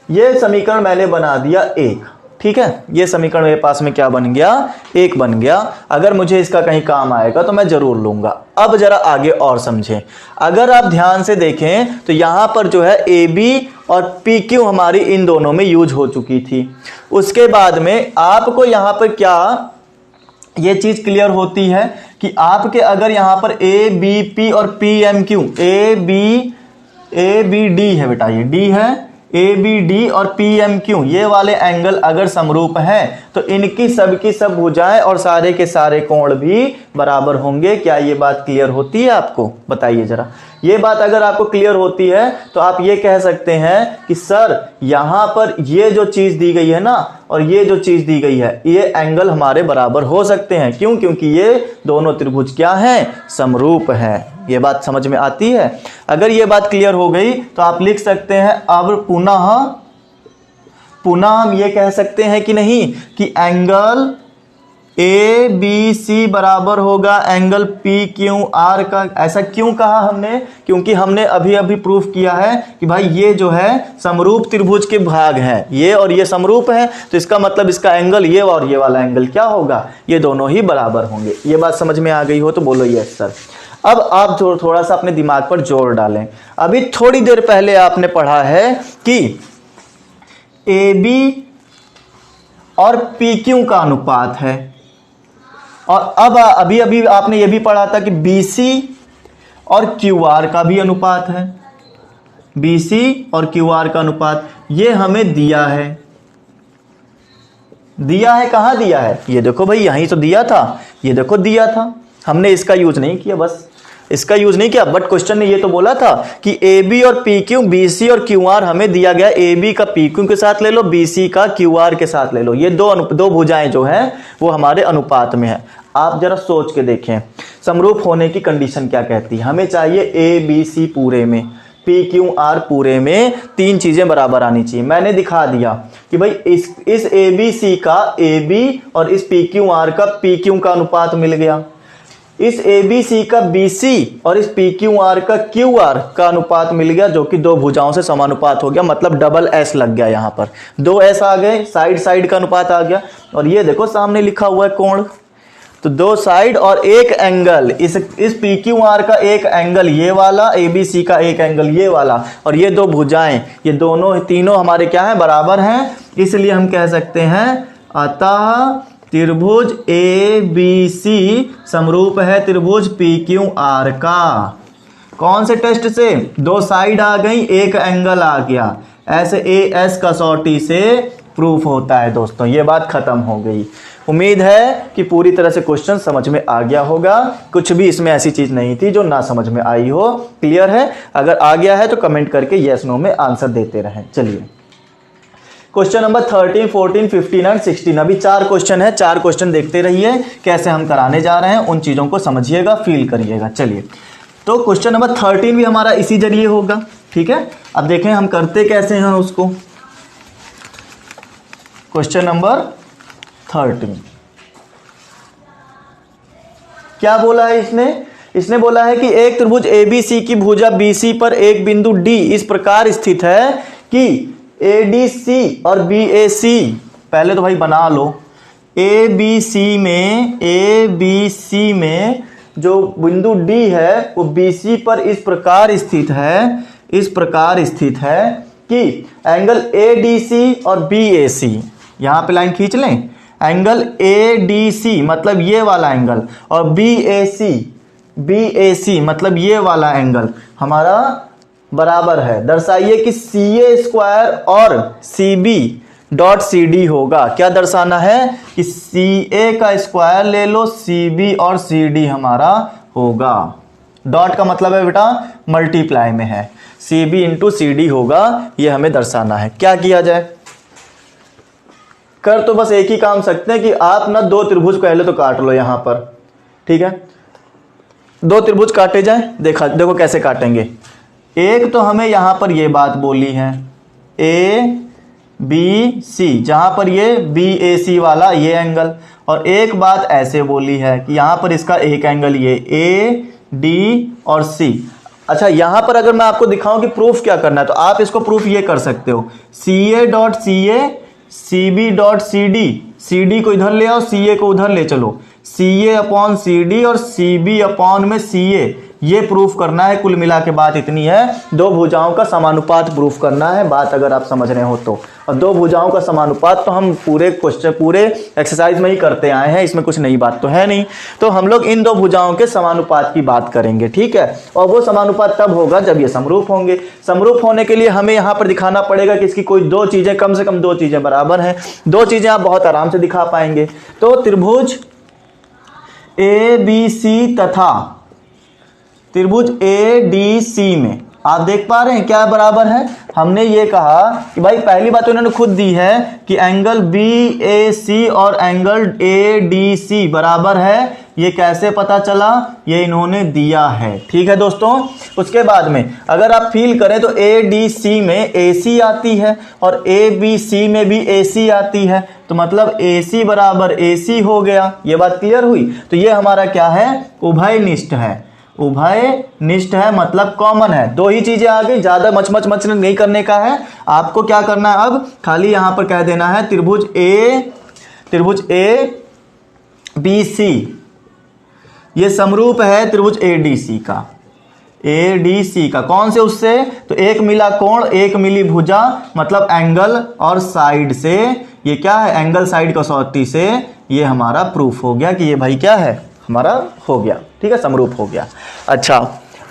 Speaker 1: ये समीकरण मैंने बना दिया एक, ठीक है, ये समीकरण मेरे पास में क्या बन गया, एक बन गया। अगर मुझे इसका कहीं काम आएगा तो मैं जरूर लूंगा। अब जरा आगे और समझें। अगर आप ध्यान से देखें तो यहां पर जो है AB और PQ हमारी इन दोनों में यूज हो चुकी थी। उसके बाद में आपको यहां पर क्या ये चीज क्लियर होती है कि आपके अगर यहां पर ABP और PMQ, ABD है बेटा, ये D है, ABD और PMQ ये वाले एंगल अगर समरूप हैं तो इनकी सबकी सब भुजाएं और सारे के सारे कोण भी बराबर होंगे। क्या ये बात क्लियर होती है आपको, बताइए जरा। ये बात अगर आपको क्लियर होती है तो आप ये कह सकते हैं कि सर यहाँ पर ये जो चीज दी गई है ना और ये जो चीज दी गई है ये एंगल हमारे बराबर हो सकते हैं। क्यों? क्योंकि ये दोनों त्रिभुज क्या हैं? समरूप हैं। ये बात समझ में आती है? अगर ये बात क्लियर हो गई तो आप लिख सकते हैं अब पुनः हम ये कह सकते हैं कि नहीं कि एंगल ए बी सी बराबर होगा एंगल पी क्यू आर का। ऐसा क्यों कहा हमने? क्योंकि हमने अभी अभी प्रूफ किया है कि भाई ये जो है समरूप त्रिभुज के भाग हैं, ये और ये समरूप है, तो इसका मतलब इसका एंगल ये और ये वाला एंगल क्या होगा? ये दोनों ही बराबर होंगे। ये बात समझ में आ गई हो तो बोलो यस सर। अब आप थोड़ा सा अपने दिमाग पर जोर डालें। अभी थोड़ी देर पहले आपने पढ़ा है कि ए बी और पी क्यू का अनुपात है, और अब अभी अभी आपने ये भी पढ़ा था कि BC और QR का भी अनुपात है। BC और QR का अनुपात ये हमें दिया है। कहाँ दिया है? ये देखो भाई, यहीं तो दिया था। ये देखो दिया था, हमने इसका यूज नहीं किया, बस इसका यूज नहीं किया। बट क्वेश्चन ने ये तो बोला था कि AB और PQ, BC और QR हमें दिया गया। AB का PQ के साथ ले लो, BC का QR के साथ ले लो। ये दो भुजाएं जो हैं वो हमारे अनुपात में है। आप जरा सोच के देखें, समरूप होने की कंडीशन क्या कहती है? हमें चाहिए ABC पूरे में, PQR पूरे में, तीन चीजें बराबर आनी चाहिए। मैंने दिखा दिया कि भाई इस ABC का AB और इस PQR का PQ का अनुपात मिल गया। इस ABC का BC और इस PQR का QR का अनुपात मिल गया, जो कि दो भुजाओं से समानुपात हो गया। मतलब डबल S लग गया, यहाँ पर दो S आ गए, साइड का अनुपात आ गया। और ये देखो सामने लिखा हुआ है कोण, तो दो साइड और एक एंगल, इस PQR का एक एंगल ये वाला, ABC का एक एंगल ये वाला, और ये दो भुजाएं, ये दोनों तीनों हमारे क्या हैं? बराबर हैं। इसलिए हम कह सकते हैं अतः त्रिभुज ABC समरूप है त्रिभुज PQR का। कौन से टेस्ट से? दो साइड आ गई, एक एंगल आ गया। ऐसे AS कसौटी से प्रूफ होता है दोस्तों। ये बात खत्म हो गई। उम्मीद है कि पूरी तरह से क्वेश्चन समझ में आ गया होगा। कुछ भी इसमें ऐसी चीज नहीं थी जो ना समझ में आई हो। क्लियर है? अगर आ गया है तो कमेंट करके यस नो में आंसर देते रहें। चलिए क्वेश्चन नंबर 13, 14, 15 और 16, अभी 4 क्वेश्चन है। 4 क्वेश्चन देखते रहिए, कैसे हम कराने जा रहे हैं उन चीजों को समझिएगा, फील करिएगा। चलिए तो क्वेश्चन नंबर 13 भी हमारा इसी जरिए होगा। ठीक है, अब देखें हम करते कैसे हैं उसको। क्वेश्चन नंबर 13 क्या बोला है इसने बोला है कि एक त्रिभुज ABC की भुजा BC पर एक बिंदु D इस प्रकार स्थित है कि ADC और BAC, पहले तो भाई बना लो, ABC में जो बिंदु D है वो BC पर इस प्रकार स्थित है कि एंगल ADC और BAC, यहां पे लाइन खींच लें, एंगल ADC मतलब ये वाला एंगल और BAC मतलब ये वाला एंगल हमारा बराबर है। दर्शाइए कि CA स्क्वायर और CB डॉट CD होगा। क्या दर्शाना है कि CA का स्क्वायर ले लो, CB और CD हमारा होगा। डॉट का मतलब है बेटा मल्टीप्लाई में है, CB इंटू CD होगा, ये हमें दर्शाना है। क्या किया जाए? कर तो बस एक ही काम सकते हैं कि आप ना दो त्रिभुज पहले तो काट लो यहां पर। ठीक है, दो त्रिभुज काटे जाए। देखो कैसे काटेंगे। एक तो हमें यहां पर ये बात बोली है ABC, जहां पर ये BAC वाला ये एंगल, और एक बात ऐसे बोली है कि यहां पर इसका एक एंगल ये AD और C। अच्छा, यहां पर अगर मैं आपको दिखाऊं कि प्रूफ क्या करना है तो आप इसको प्रूफ ये कर सकते हो, CA dot CA, CB dot CD, CD को इधर ले आओ, CA को उधर ले चलो, CA अपॉन CD और CB अपॉन में CA, ये प्रूफ करना है। कुल मिला के बात इतनी है, दो भुजाओं का समानुपात प्रूफ करना है। बात अगर आप समझ रहे हो तो, और दो भुजाओं का समानुपात तो हम पूरे एक्सरसाइज में ही करते आए हैं, इसमें कुछ नई बात तो है नहीं। तो हम लोग इन दो भुजाओं के समानुपात की बात करेंगे। ठीक है, और वो समानुपात तब होगा जब ये समरूप होंगे। समरूप होने के लिए हमें यहाँ पर दिखाना पड़ेगा कि इसकी कोई दो चीजें, कम से कम दो चीजें बराबर हैं। दो चीजें आप बहुत आराम से दिखा पाएंगे। तो त्रिभुज ABC तथा त्रिभुज ADC में आप देख पा रहे हैं क्या बराबर है। हमने ये कहा कि भाई पहली बात तो इन्होंने खुद दी है कि एंगल BAC और एंगल ADC बराबर है। ये कैसे पता चला, ये इन्होंने दिया है। ठीक है दोस्तों, उसके बाद में अगर आप फील करें तो ADC में AC आती है और ABC में भी AC आती है, तो मतलब AC बराबर AC हो गया। ये बात क्लियर हुई। तो ये हमारा क्या है, उभयनिष्ठ है। उभयनिष्ठ है मतलब कॉमन है। दो ही चीजें आ गई, ज्यादा मच नहीं करने का है। आपको क्या करना है, अब खाली यहां पर कह देना है त्रिभुज ABC ये समरूप है त्रिभुज ADC का कौन से उससे, तो एक मिला कोण एक मिली भुजा, मतलब एंगल और साइड से ये क्या है, एंगल साइड कसौटी से ये हमारा प्रूफ हो गया कि ये भाई क्या है, हमारा हो गया। ठीक है, समरूप हो गया। अच्छा,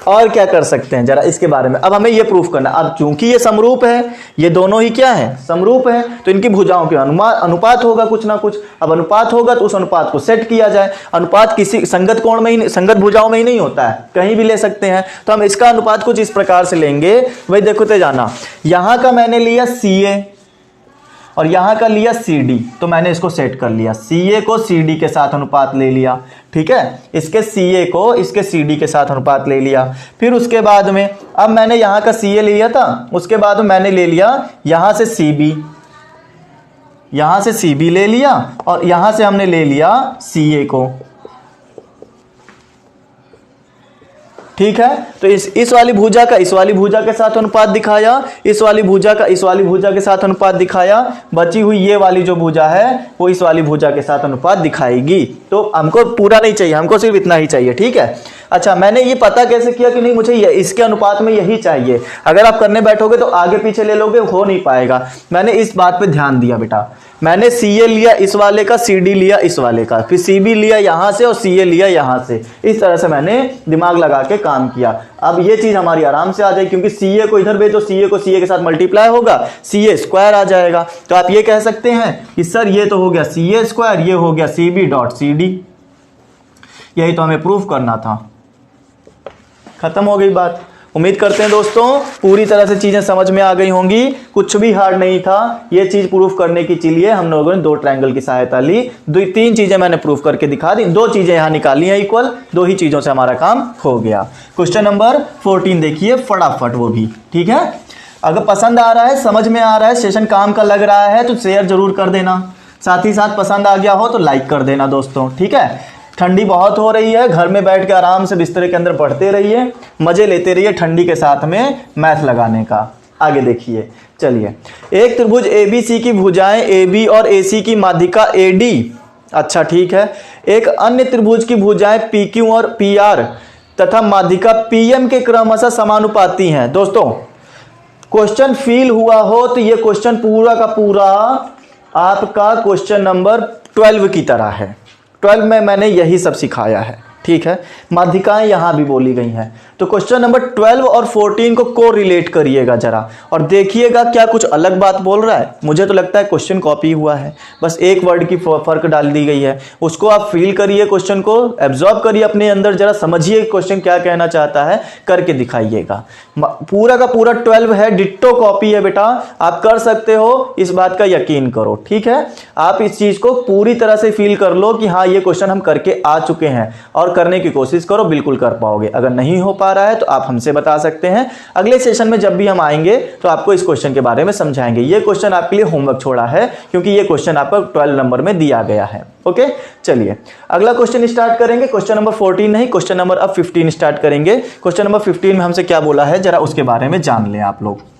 Speaker 1: और क्या कर सकते हैं जरा इसके बारे में। अब हमें ये प्रूफ करना, अब चूंकि ये समरूप है, ये दोनों ही क्या है, समरूप है, तो इनकी भुजाओं के अनुपात होगा कुछ ना कुछ। अब अनुपात होगा तो उस अनुपात को सेट किया जाए। अनुपात किसी संगत कोण में ही, संगत भुजाओं में ही नहीं होता है, कहीं भी ले सकते हैं। तो हम इसका अनुपात कुछ इस प्रकार से लेंगे। वही देखो तो जाना, यहां का मैंने लिया CA और यहां का लिया CD, तो मैंने इसको सेट कर लिया। CA को CD के साथ अनुपात ले लिया। ठीक है, इसके CA को इसके CD के साथ अनुपात ले लिया। फिर उसके बाद में अब मैंने यहां का CA ले लिया था, उसके बाद में मैंने ले लिया यहां से CB, यहां से CB ले लिया और यहां से हमने ले लिया CA को। ठीक है, तो इस वाली भुजा का इस वाली भुजा के साथ अनुपात दिखाया, इस वाली भुजा का इस वाली भुजा के साथ अनुपात दिखाया, बची हुई ये वाली जो भुजा है वो इस वाली भुजा के साथ अनुपात दिखाएगी। तो हमको पूरा नहीं चाहिए, हमको सिर्फ इतना ही चाहिए। ठीक है, अच्छा, मैंने ये पता कैसे किया कि नहीं मुझे इसके अनुपात में यही चाहिए। अगर आप करने बैठोगे तो आगे पीछे ले लोगे, हो नहीं पाएगा। मैंने इस बात पे ध्यान दिया बेटा, मैंने CA लिया इस वाले का, CD लिया इस वाले का, फिर CB लिया यहां से और CA लिया यहां से। इस तरह से मैंने दिमाग लगा के काम किया। अब ये चीज हमारी आराम से आ जाएगी, क्योंकि CA को इधर भेजो, CA को CA के साथ मल्टीप्लाई होगा, CA स्क्वायर आ जाएगा। तो आप ये कह सकते हैं कि सर ये तो हो गया CA स्क्वायर, ये हो गया CB.CD। यही तो हमें प्रूफ करना था। खत्म हो गई बात। उम्मीद करते हैं दोस्तों पूरी तरह से चीजें समझ में आ गई होंगी, कुछ भी हार्ड नहीं था। ये चीज प्रूफ करने के लिए हम लोगों ने दो ट्रायंगल की सहायता ली, तीन चीजें मैंने प्रूफ करके दिखा दी, दो चीजें यहां निकाली हैं इक्वल, दो ही चीजों से हमारा काम हो गया। क्वेश्चन नंबर 14 देखिए फटाफट, वो भी ठीक है। अगर पसंद आ रहा है, समझ में आ रहा है, सेशन काम का लग रहा है तो शेयर जरूर कर देना, साथ ही साथ पसंद आ गया हो तो लाइक कर देना दोस्तों। ठीक है, ठंडी बहुत हो रही है, घर में बैठ के आराम से बिस्तर के अंदर पढ़ते रहिए, मजे लेते रहिए ठंडी के साथ में मैथ लगाने का। आगे देखिए, चलिए, एक त्रिभुज ABC की भुजाएं AB और AC की माध्यिका AD, अच्छा ठीक है, एक अन्य त्रिभुज की भुजाएं PQ और PR तथा माध्यिका PM के क्रमशः समानुपाती हैं। दोस्तों क्वेश्चन फील हुआ हो तो ये क्वेश्चन पूरा का पूरा आपका क्वेश्चन नंबर 12 की तरह है। 12 में मैंने यही सब सिखाया है। ठीक है, माध्यिकाएं यहां भी बोली गई हैं। तो क्वेश्चन नंबर 12 और 14 को कोरिलेट करिएगा जरा और देखिएगा क्या कुछ अलग बात बोल रहा है। मुझे तो लगता है क्वेश्चन कॉपी हुआ है, बस एक वर्ड की फर्क डाल दी गई है। उसको आप फील करिए, क्वेश्चन को एब्जॉर्ब करिए अपने अंदर, जरा समझिए क्वेश्चन क्या कहना चाहता है, करके दिखाइएगा। पूरा का पूरा 12 है, डिट्टो कॉपी है बेटा, आप कर सकते हो, इस बात का यकीन करो। ठीक है, आप इस चीज को पूरी तरह से फील कर लो कि हाँ ये क्वेश्चन हम करके आ चुके हैं, और करने की कोशिश करो, बिल्कुल कर पाओगे। अगर नहीं हो पा रहा है तो आप हमसे बता सकते हैं, अगले सेशन में जब भी हम आएंगे तो आपको इस क्वेश्चन के बारे में समझाएंगे। ये क्वेश्चन आपके लिए होमवर्क छोड़ा है, क्योंकि ये क्वेश्चन आपको 12 नंबर में दिया गया है। ओके, चलिए अगला क्वेश्चन स्टार्ट करेंगे। क्वेश्चन नंबर 14 नहीं, क्वेश्चन नंबर अब 15 स्टार्ट करेंगे। क्वेश्चन नंबर 15 में हमसे क्या बोला है, जरा उसके बारे में जान लें आप लोग।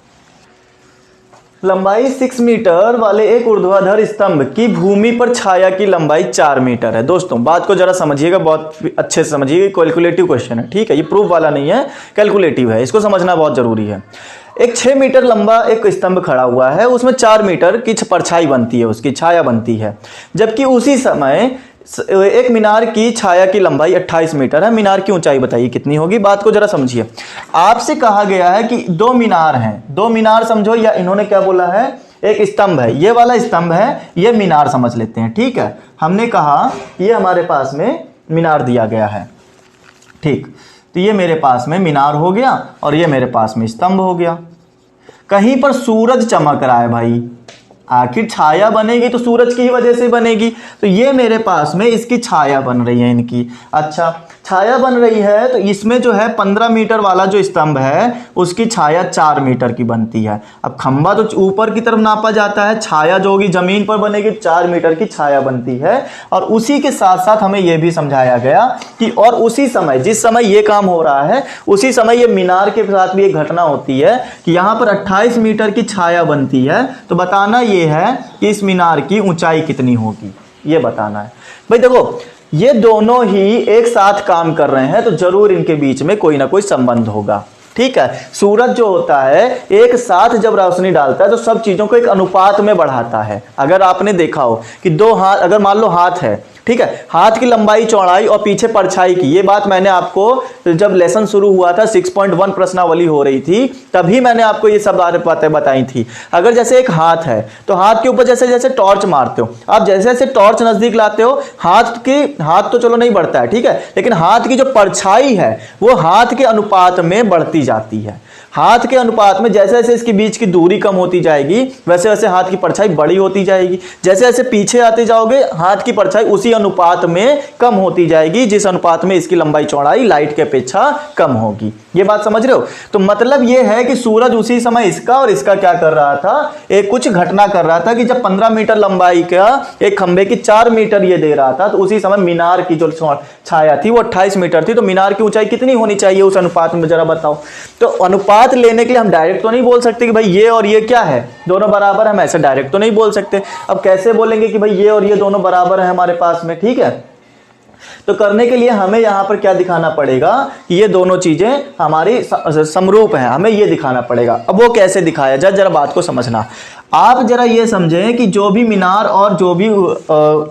Speaker 1: लंबाई 6 मीटर वाले एक ऊर्ध्वाधर स्तंभ की भूमि पर छाया की लंबाई 4 मीटर है। दोस्तों बात को जरा समझिएगा, बहुत अच्छे से समझिएगा, कैलकुलेटिव क्वेश्चन है। ठीक है, ये प्रूफ वाला नहीं है, कैलकुलेटिव है, इसको समझना बहुत जरूरी है। एक 6 मीटर लंबा एक स्तंभ खड़ा हुआ है, उसमें 4 मीटर की परछाई बनती है, उसकी छाया बनती है, जबकि उसी समय एक मीनार की छाया की लंबाई 28 मीटर है। मीनार की ऊंचाई बताइए कितनी होगी। बात को जरा समझिए, आपसे कहा गया है कि दो मीनार हैं, दो मीनार समझो, या इन्होंने क्या बोला है, एक स्तंभ है, ये वाला स्तंभ है, ये मीनार समझ लेते हैं। ठीक है, हमने कहा ये हमारे पास में मीनार दिया गया है। ठीक, तो ये मेरे पास में मीनार हो गया और ये मेरे पास में स्तंभ हो गया। कहीं पर सूरज चमक रहा है भाई, आखिर छाया बनेगी तो सूरज की ही वजह से बनेगी, तो ये मेरे पास में इसकी छाया बन रही है इनकी। अच्छा, छाया बन रही है तो इसमें जो है 15 मीटर वाला जो स्तंभ है उसकी छाया 4 मीटर की बनती है। अब खंबा तो ऊपर की तरफ नापा जाता है, छाया जो होगी जमीन पर बनेगी 4 मीटर की छाया बनती है। और उसी के साथ साथ हमें यह भी समझाया गया कि और उसी समय जिस समय ये काम हो रहा है उसी समय ये मीनार के साथ भी एक घटना होती है कि यहाँ पर 28 मीटर की छाया बनती है। तो बताना ये है कि इस मीनार की ऊंचाई कितनी होगी, ये बताना है भाई। देखो ये दोनों ही एक साथ काम कर रहे हैं तो जरूर इनके बीच में कोई ना कोई संबंध होगा। ठीक है, सूरज जो होता है एक साथ जब रोशनी डालता है तो सब चीजों को एक अनुपात में बढ़ाता है। अगर आपने देखा हो कि दो हाथ, अगर मान लो हाथ है, ठीक है, हाथ की लंबाई चौड़ाई और पीछे परछाई की, ये बात मैंने आपको जब लेसन शुरू हुआ था 6.1 प्रश्नावली हो रही थी तभी मैंने आपको ये सब बातें बताई थी। अगर जैसे एक हाथ है तो हाथ के ऊपर जैसे जैसे टॉर्च मारते हो आप, जैसे जैसे टॉर्च नजदीक लाते हो हाथ तो चलो नहीं बढ़ता है, ठीक है, लेकिन हाथ की जो परछाई है वो हाथ के अनुपात में बढ़ती जाती है। हाथ के अनुपात में जैसे जैसे इसके बीच की दूरी कम होती जाएगी वैसे वैसे हाथ की परछाई बड़ी होती जाएगी। जैसे जैसे पीछे आते जाओगे हाथ की परछाई उसी अनुपात में कम होती जाएगी जिस अनुपात में इसकी लंबाई चौड़ाई लाइट के अपेक्षा कम होगी। ये बात समझ रहे हो? तो मतलब ये है कि सूरज उसी समय इसका और इसका क्या कर रहा था, एक कुछ घटना कर रहा था कि जब 15 मीटर लंबाई का एक खंबे की 4 मीटर ये दे रहा था तो उसी समय मीनार की जो छाया थी वो 28 मीटर थी। तो मीनार की ऊंचाई कितनी होनी चाहिए उस अनुपात में, जरा बताओ। तो अनुपात लेने के लिए हम डायरेक्ट तो नहीं बोल सकते कि भाई ये और ये क्या है, दोनों बराबर, हम ऐसे डायरेक्ट तो नहीं बोल सकते। अब कैसे बोलेंगे कि भाई ये और ये दोनों बराबर है हमारे पास में, ठीक है। तो करने के लिए हमें यहां पर क्या दिखाना पड़ेगा कि ये दोनों चीजें हमारी समरूप हैं, हमें ये दिखाना पड़ेगा। अब वो कैसे दिखाया जाए, जरा बात को समझना। आप जरा ये समझें कि जो भी मीनार और जो भी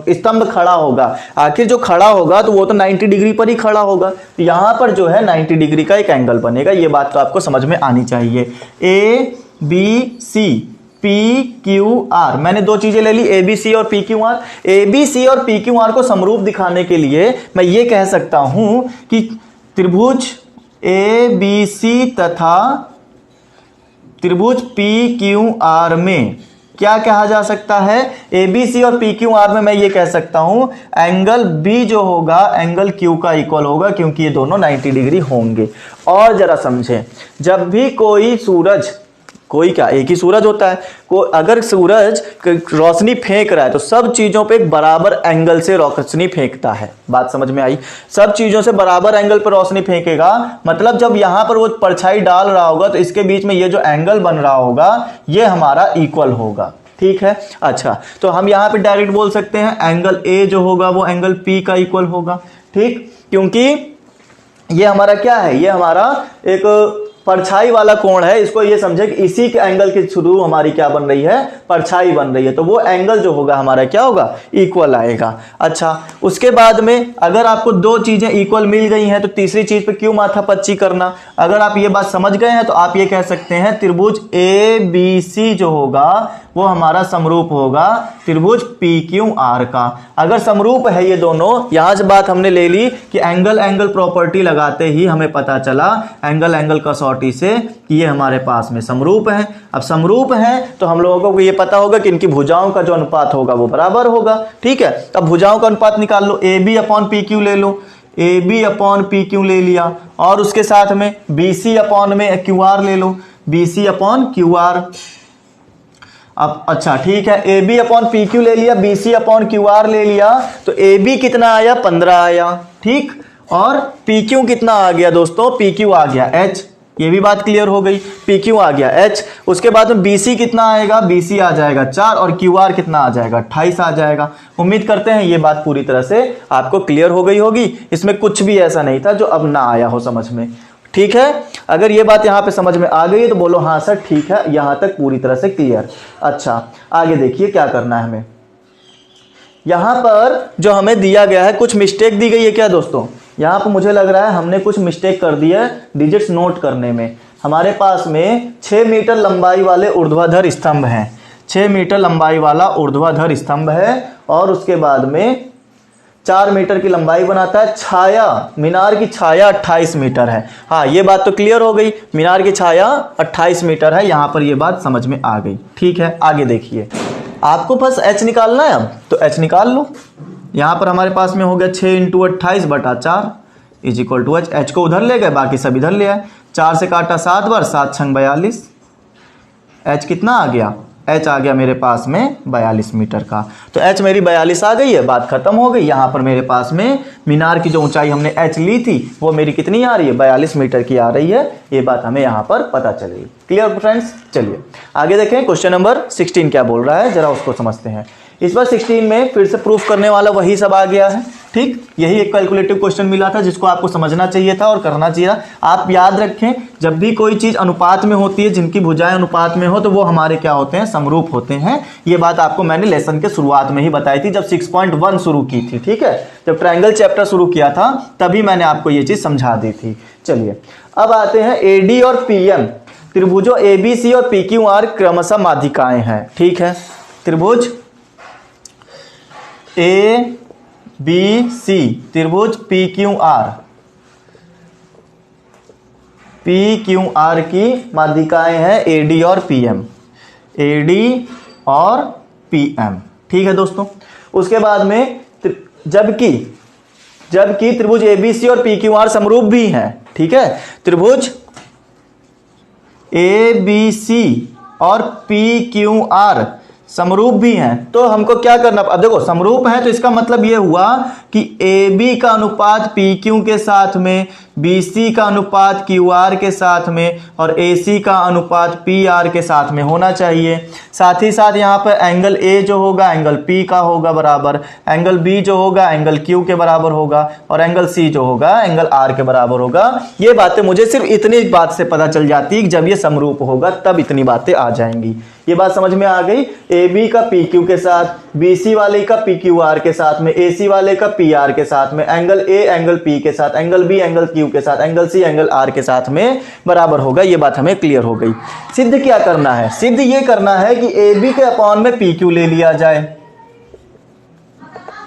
Speaker 1: स्तंभ खड़ा होगा, आखिर जो खड़ा होगा तो वो तो 90 डिग्री पर ही खड़ा होगा। तो यहां पर जो है 90 डिग्री का एक एंगल बनेगा, ये बात तो आपको समझ में आनी चाहिए। ABC PQR, मैंने दो चीजें ले ली, ABC और PQR। ABC और PQR को समरूप दिखाने के लिए मैं ये कह सकता हूं कि त्रिभुज ABC तथा त्रिभुज PQR में क्या कहा जा सकता है, ABC और PQR में मैं ये कह सकता हूं एंगल B जो होगा एंगल Q का इक्वल होगा, क्योंकि ये दोनों 90 डिग्री होंगे। और जरा समझें, जब भी कोई सूरज, कोई क्या एक ही सूरज होता है, अगर सूरज रोशनी फेंक रहा है तो सब चीजों पे एक बराबर एंगल से रोशनी फेंकता है। बात समझ में आई? सब चीजों से बराबर एंगल पर रोशनी फेंकेगा, मतलब जब यहां पर वो परछाई डाल रहा होगा तो इसके बीच में ये जो एंगल बन रहा होगा ये हमारा इक्वल होगा, ठीक है। अच्छा, तो हम यहां पे डायरेक्ट बोल सकते हैं एंगल A जो होगा वो एंगल P का इक्वल होगा, ठीक, क्योंकि ये हमारा क्या है, ये हमारा एक परछाई वाला कोण है। इसको ये समझे कि इसी के एंगल के थ्रू हमारी क्या बन रही है, परछाई बन रही है, तो वो एंगल जो होगा हमारा क्या होगा, इक्वल आएगा। अच्छा, उसके बाद में अगर आपको दो चीजें इक्वल मिल गई हैं तो तीसरी चीज पे क्यों माथापच्ची करना। अगर आप ये बात समझ गए हैं तो आप ये कह सकते हैं त्रिभुज ABC जो होगा वो हमारा समरूप होगा त्रिभुज PQR का। अगर समरूप है ये दोनों, यहां से बात हमने ले ली कि एंगल एंगल प्रॉपर्टी लगाते ही हमें पता चला एंगल एंगल कसौटी से कि ये हमारे पास में समरूप है। अब समरूप है तो हम लोगों को ये पता होगा कि इनकी भुजाओं का जो अनुपात होगा वो बराबर होगा, ठीक है। अब भुजाओं का अनुपात निकाल लो, AB अपॉन PQ ले लो, AB अपॉन PQ ले लिया, और उसके साथ में BC अपॉन में QR ले लो, BC अपॉन QR। अब अच्छा ठीक है, AB अपॉन PQ ले लिया, BC अपॉन QR ले लिया, तो AB कितना आया, 15 आया, ठीक, और PQ कितना आ गया दोस्तों, PQ आ गया H, ये भी बात क्लियर हो गई, PQ आ गया H। उसके बाद में BC कितना आएगा, BC आ जाएगा 4, और QR कितना आ जाएगा, 28 आ जाएगा। उम्मीद करते हैं ये बात पूरी तरह से आपको क्लियर हो गई होगी, इसमें कुछ भी ऐसा नहीं था जो अब ना आया हो समझ में, ठीक है। अगर ये बात यहाँ पे समझ में आ गई है तो बोलो हाँ सर ठीक है, यहाँ तक पूरी तरह से क्लियर। अच्छा, आगे देखिए क्या करना है हमें। यहाँ पर जो हमें दिया गया है कुछ मिस्टेक दी गई है क्या दोस्तों, यहाँ पर मुझे लग रहा है हमने कुछ मिस्टेक कर दी है डिजिट्स नोट करने में। हमारे पास में 6 मीटर लंबाई वाले ऊर्ध्वाधर स्तंभ हैं, 6 मीटर लंबाई वाला ऊर्ध्वाधर स्तंभ है, और उसके बाद में 4 मीटर की लंबाई बनाता है। छाया, मीनार की छाया 28 मीटर है। हाँ, ये बात तो क्लियर हो गई, मीनार की छाया 28 मीटर है। यहाँ पर ये बात समझ में आ गई। ठीक है, आगे देखिए, आपको बस h निकालना है। अब तो h निकाल लो। यहाँ पर हमारे पास में हो गया 6 × 28/4 इज इक्वल टू h को उधर ले गए, बाकी सब इधर ले आए। 4 से काटा 7 बार, 7 छंग 42। h कितना आ गया? h आ गया मेरे पास में 42 मीटर का। तो h मेरी 42 आ गई है, बात खत्म हो गई। यहाँ पर मेरे पास में मीनार की जो ऊंचाई हमने h ली थी वो मेरी कितनी आ रही है? 42 मीटर की आ रही है। ये बात हमें यहाँ पर पता चलेगी। Clear friends? चलिए आगे देखें, क्वेश्चन नंबर 16 क्या बोल रहा है, जरा उसको समझते हैं। इस बार 16 में फिर से प्रूफ करने वाला वही सब आ गया है। ठीक, यही एक कैलकुलेटिव क्वेश्चन मिला था जिसको आपको समझना चाहिए था और करना चाहिए। आप याद रखें, जब भी कोई चीज अनुपात में होती है, जिनकी भुजाएं अनुपात में हो, तो वो हमारे क्या होते हैं? समरूप होते हैं। ये बात आपको मैंने लेसन के शुरुआत में ही बताई थी, जब 6.1 शुरू की थी। ठीक है, जब ट्रायंगल चैप्टर शुरू किया था तभी मैंने आपको ये चीज समझा दी थी। चलिए अब आते हैं एडी और पीएम। त्रिभुजों एबीसी और पीक्यूआर क्रमशः माध्यिकाएं हैं। ठीक है, त्रिभुज ए बी सी, त्रिभुज पी क्यू आर की माध्यिकाएं हैं एडी और पीएम, एडी और पीएम। ठीक है दोस्तों, उसके बाद में जबकि त्रिभुज एबीसी और पीक्यूआर समरूप भी हैं। ठीक है, त्रिभुज एबीसी और पीक्यूआर समरूप भी हैं, तो हमको क्या करना? अब देखो, समरूप है तो इसका मतलब ये हुआ कि AB का अनुपात PQ के साथ में, BC का अनुपात QR के साथ में और AC का अनुपात PR के साथ में होना चाहिए। साथ ही साथ यहाँ पर एंगल A जो होगा एंगल P का होगा बराबर, एंगल B जो होगा एंगल Q के बराबर होगा और एंगल C जो होगा एंगल R के बराबर होगा। ये बातें मुझे सिर्फ इतनी बात से पता चल जाती है कि जब ये समरूप होगा तब इतनी बातें आ जाएंगी। ये बात समझ में आ गई? AB का PQ के साथ, BC वाले का PQR के साथ में, AC वाले का PR के साथ में, एंगल A एंगल P के साथ, एंगल B एंगल Q के साथ, एंगल C एंगल R के साथ में बराबर होगा। ये बात हमें क्लियर हो गई। सिद्ध क्या करना है? सिद्ध ये करना है कि AB के अपॉन में PQ ले लिया जाए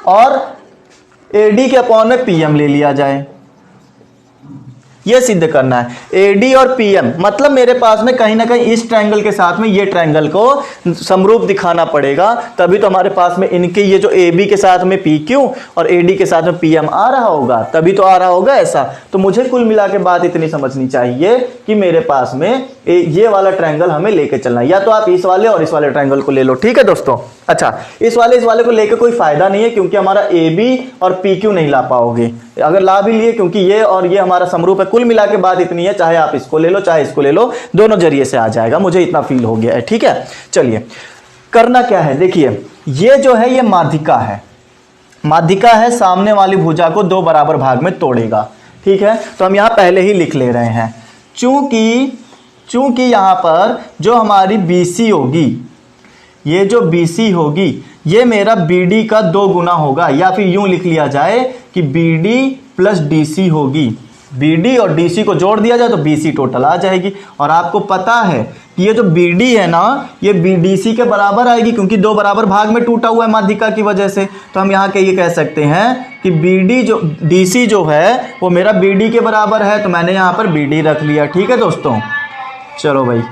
Speaker 1: और AD के अपॉन में PM ले लिया जाए। ये सिद्ध करना है। एडी और पीएम मतलब मेरे पास में कहीं ना कहीं इस ट्रायंगल के साथ में ये ट्रायंगल को समरूप दिखाना पड़ेगा, तभी तो हमारे पास में इनके ये जो AB के साथ में PQ और AD के साथ में PM आ रहा होगा, तभी तो आ रहा होगा ऐसा। तो मुझे कुल मिला के बात इतनी समझनी चाहिए कि मेरे पास में ये वाला ट्रायंगल हमें लेके चलना है, या तो आप इस वाले और इस वाले ट्रायंगल को ले लो। ठीक है दोस्तों? अच्छा, इस वाले को लेके कोई फायदा नहीं है क्योंकि हमारा AB और PQ नहीं ला पाओगे। अगर ला भी लिए, क्योंकि ये और ये हमारा समरूप है। कुल मिला के बात इतनी है, चाहे आप इसको ले लो चाहे इसको ले लो, दोनों जरिए से आ जाएगा। मुझे इतना फील हो गया है। ठीक है, चलिए करना क्या है, देखिए ये जो है ये माध्यिका है। माध्यिका है, सामने वाली भुजा को दो बराबर भाग में तोड़ेगा। ठीक है, तो हम यहां पहले ही लिख ले रहे हैं, चूंकि यहां पर जो हमारी BC होगी, ये जो BC होगी ये मेरा BD का 2 गुना होगा, या फिर यूं लिख लिया जाए कि BD प्लस DC होगी। BD और DC को जोड़ दिया जाए तो BC टोटल आ जाएगी। और आपको पता है कि ये जो BD है ना, ये BDC के बराबर आएगी क्योंकि 2 बराबर भाग में टूटा हुआ है माध्यिका की वजह से। तो हम यहाँ के ये कह सकते हैं कि DC जो है वो मेरा BD के बराबर है, तो मैंने यहाँ पर BD रख लिया। ठीक है दोस्तों, चलो भाई,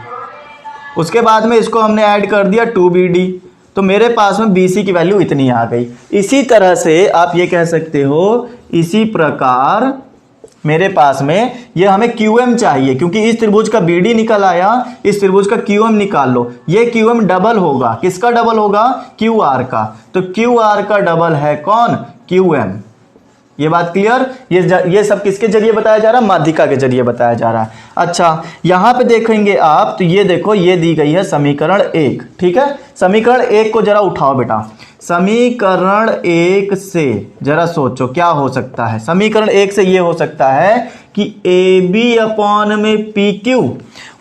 Speaker 1: उसके बाद में इसको हमने ऐड कर दिया 2BD, तो मेरे पास में BC की वैल्यू इतनी आ गई। इसी तरह से आप ये कह सकते हो, इसी प्रकार मेरे पास में ये हमें QM चाहिए, क्योंकि इस त्रिभुज का BD निकल आया, इस त्रिभुज का QM निकाल लो। ये QM डबल होगा, किसका डबल होगा? QR का। तो QR का डबल है कौन? QM। ये बात क्लियर? ये सब किसके जरिए बताया जा रहा है? माध्यिका के जरिए बताया जा रहा है। अच्छा, यहां पे देखेंगे आप तो ये देखो, ये दी गई है समीकरण 1। ठीक है, समीकरण 1 को जरा उठाओ बेटा। समीकरण 1 से जरा सोचो क्या हो सकता है। समीकरण 1 से ये हो सकता है कि AB अपॉन में PQ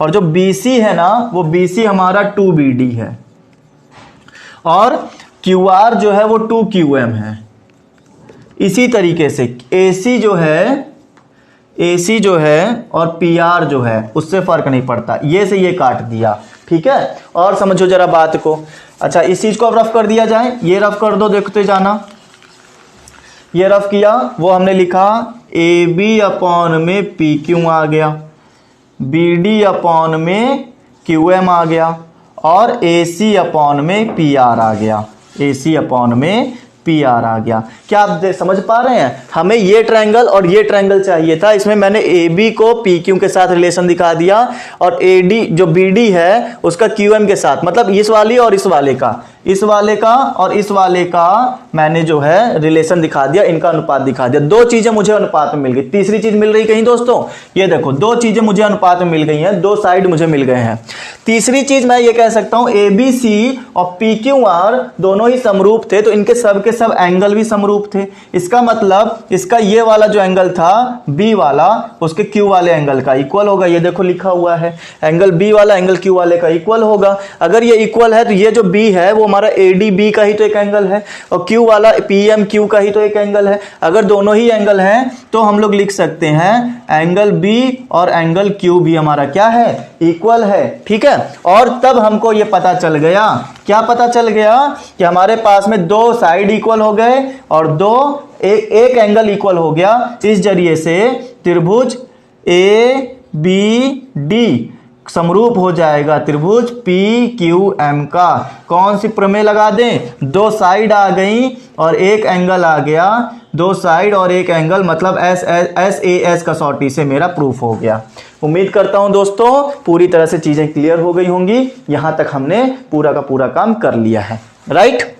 Speaker 1: और जो BC है ना, वो BC हमारा 2BD है और QR जो है वो 2QM है। इसी तरीके से AC जो है और PR जो है उससे फर्क नहीं पड़ता, ये से ये काट दिया। ठीक है, और समझो जरा बात को। अच्छा, इस चीज को अब रफ कर दिया जाए, ये रफ कर दो, देखते जाना। ये रफ किया, वो हमने लिखा ए बी अपॉन में पी क्यू आ गया, बी डी अपॉन में क्यू एम आ गया, और ए सी अपॉन में पी आर आ गया, ए सी अपॉन में पी आर आ गया। क्या आप समझ पा रहे हैं? हमें ये ट्रायंगल और ये ट्रायंगल चाहिए था, इसमें मैंने ए बी को पी क्यू के साथ रिलेशन दिखा दिया, और ए डी जो बी डी है उसका क्यू एम के साथ, मतलब इस वाली और इस वाले का, इस वाले का और इस वाले का मैंने जो है रिलेशन दिखा दिया, इनका अनुपात दिखा दिया। दो चीजें मुझे अनुपात में मिल गई। तीसरी चीज मिल रही कहीं दोस्तों? ये देखो, दो चीजें मुझे अनुपात में मिल गई हैं, दो साइड मुझे मिल गए हैं। तीसरी चीज मैं ये कह सकता हूं, ए बी सी और पी क्यू आर दोनों ही समरूप थे, तो इनके सब के सब एंगल भी समरूप थे। इसका मतलब इसका ये वाला जो एंगल था बी वाला, उसके क्यू वाले एंगल का इक्वल होगा। ये देखो लिखा हुआ है, एंगल बी वाला एंगल क्यू वाले का इक्वल होगा। अगर ये इक्वल है तो ये जो बी है वो हमारा ए डी बी का ही तो एक एंगल है, और क्यू वाला पी एम क्यू का ही तो एक एंगल है। अगर दोनों ही एंगल हैं तो हम लोग लिख सकते हैं एंगल बी और एंगल क्यू भी हमारा क्या है? इक्वल है। ठीक है, और तब हमको ये पता चल गया, क्या पता चल गया? कि हमारे पास में दो साइड इक्वल हो गए और एक एंगल इक्वल हो गया। इस जरिए से त्रिभुज ए बी डी समरूप हो जाएगा त्रिभुज पी क्यू एम का। कौन सी प्रमेय लगा दें? दो साइड आ गई और एक एंगल आ गया, दो साइड और एक एंगल, मतलब एस ए एस कसौटी से मेरा प्रूफ हो गया। उम्मीद करता हूं दोस्तों पूरी तरह से चीजें क्लियर हो गई होंगी। यहां तक हमने पूरा का पूरा काम कर लिया है, राइट?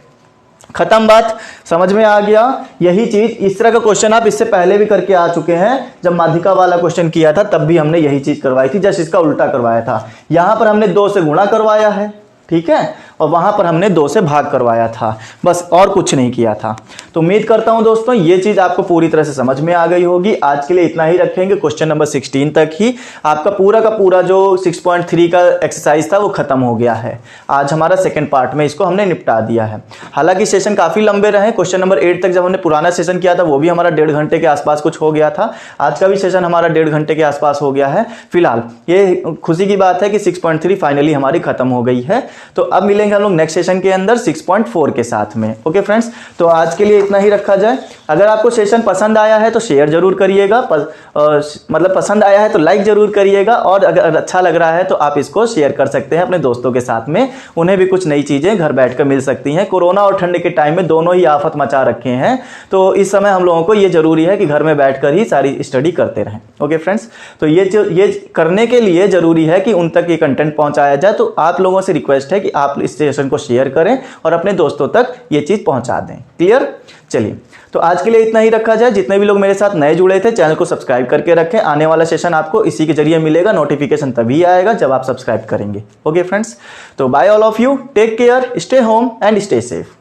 Speaker 1: खत्म बात, समझ में आ गया? यही चीज, इस तरह का क्वेश्चन आप इससे पहले भी करके आ चुके हैं। जब माध्यिका वाला क्वेश्चन किया था तब भी हमने यही चीज करवाई थी, जस्ट इसका उल्टा करवाया था। यहां पर हमने 2 से गुणा करवाया है, ठीक है, और वहां पर हमने 2 से भाग करवाया था, बस, और कुछ नहीं किया था। तो उम्मीद करता हूं दोस्तों ये चीज आपको पूरी तरह से समझ में आ गई होगी। आज के लिए इतना ही रखेंगे, क्वेश्चन नंबर 16 तक ही। आपका पूरा का पूरा जो 6.3 का एक्सरसाइज था वो खत्म हो गया है। आज हमारा सेकंड पार्ट में इसको हमने निपटा दिया है। हालांकि सेशन काफी लंबे रहे, क्वेश्चन नंबर 8 तक जब हमने पुराना सेशन किया था वो भी हमारा 1.5 घंटे के आसपास कुछ हो गया था। आज का भी सेशन हमारा 1.5 घंटे के आसपास हो गया है। फिलहाल ये खुशी की बात है कि 6.3 फाइनली हमारी खत्म हो गई है। तो अब मिलेंगे हम लोग नेक्स्ट सेशन के अंदर 6.4 के साथ में। ओके फ्रेंड्स, तो आज के लिए इतना ही रखा जाए। अगर आपको सेशन पसंद आया है तो शेयर जरूर करिएगा, मतलब पसंद आया है तो लाइक जरूर करिएगा, और अगर अच्छा लग रहा है तो आप इसको शेयर कर सकते हैं अपने दोस्तों के साथ में। उन्हें भी कुछ नई चीजें घर बैठकर मिल सकती हैं। कोरोना और ठंड के टाइम में दोनों ही आफत मचा रखे हैं, तो इस समय हम लोगों को ये जरूरी है कि घर में बैठकर ही सारी स्टडी करते रहें। ओके फ्रेंड्स, तो ये करने के लिए जरूरी है कि उन तक ये कंटेंट पहुंचाया जाए। तो आप लोगों से रिक्वेस्ट है कि आप इस सेशन को शेयर करें और अपने दोस्तों तक ये चीज पहुंचा दें। क्लियर? चलिए, तो आज के लिए इतना ही रखा जाए। जितने भी लोग मेरे साथ नए जुड़े थे, चैनल को सब्सक्राइब करके रखें। आने वाला सेशन आपको इसी के जरिए मिलेगा, नोटिफिकेशन तभी आएगा जब आप सब्सक्राइब करेंगे। ओके फ्रेंड्स, तो bye all of you, take care, stay home and stay safe.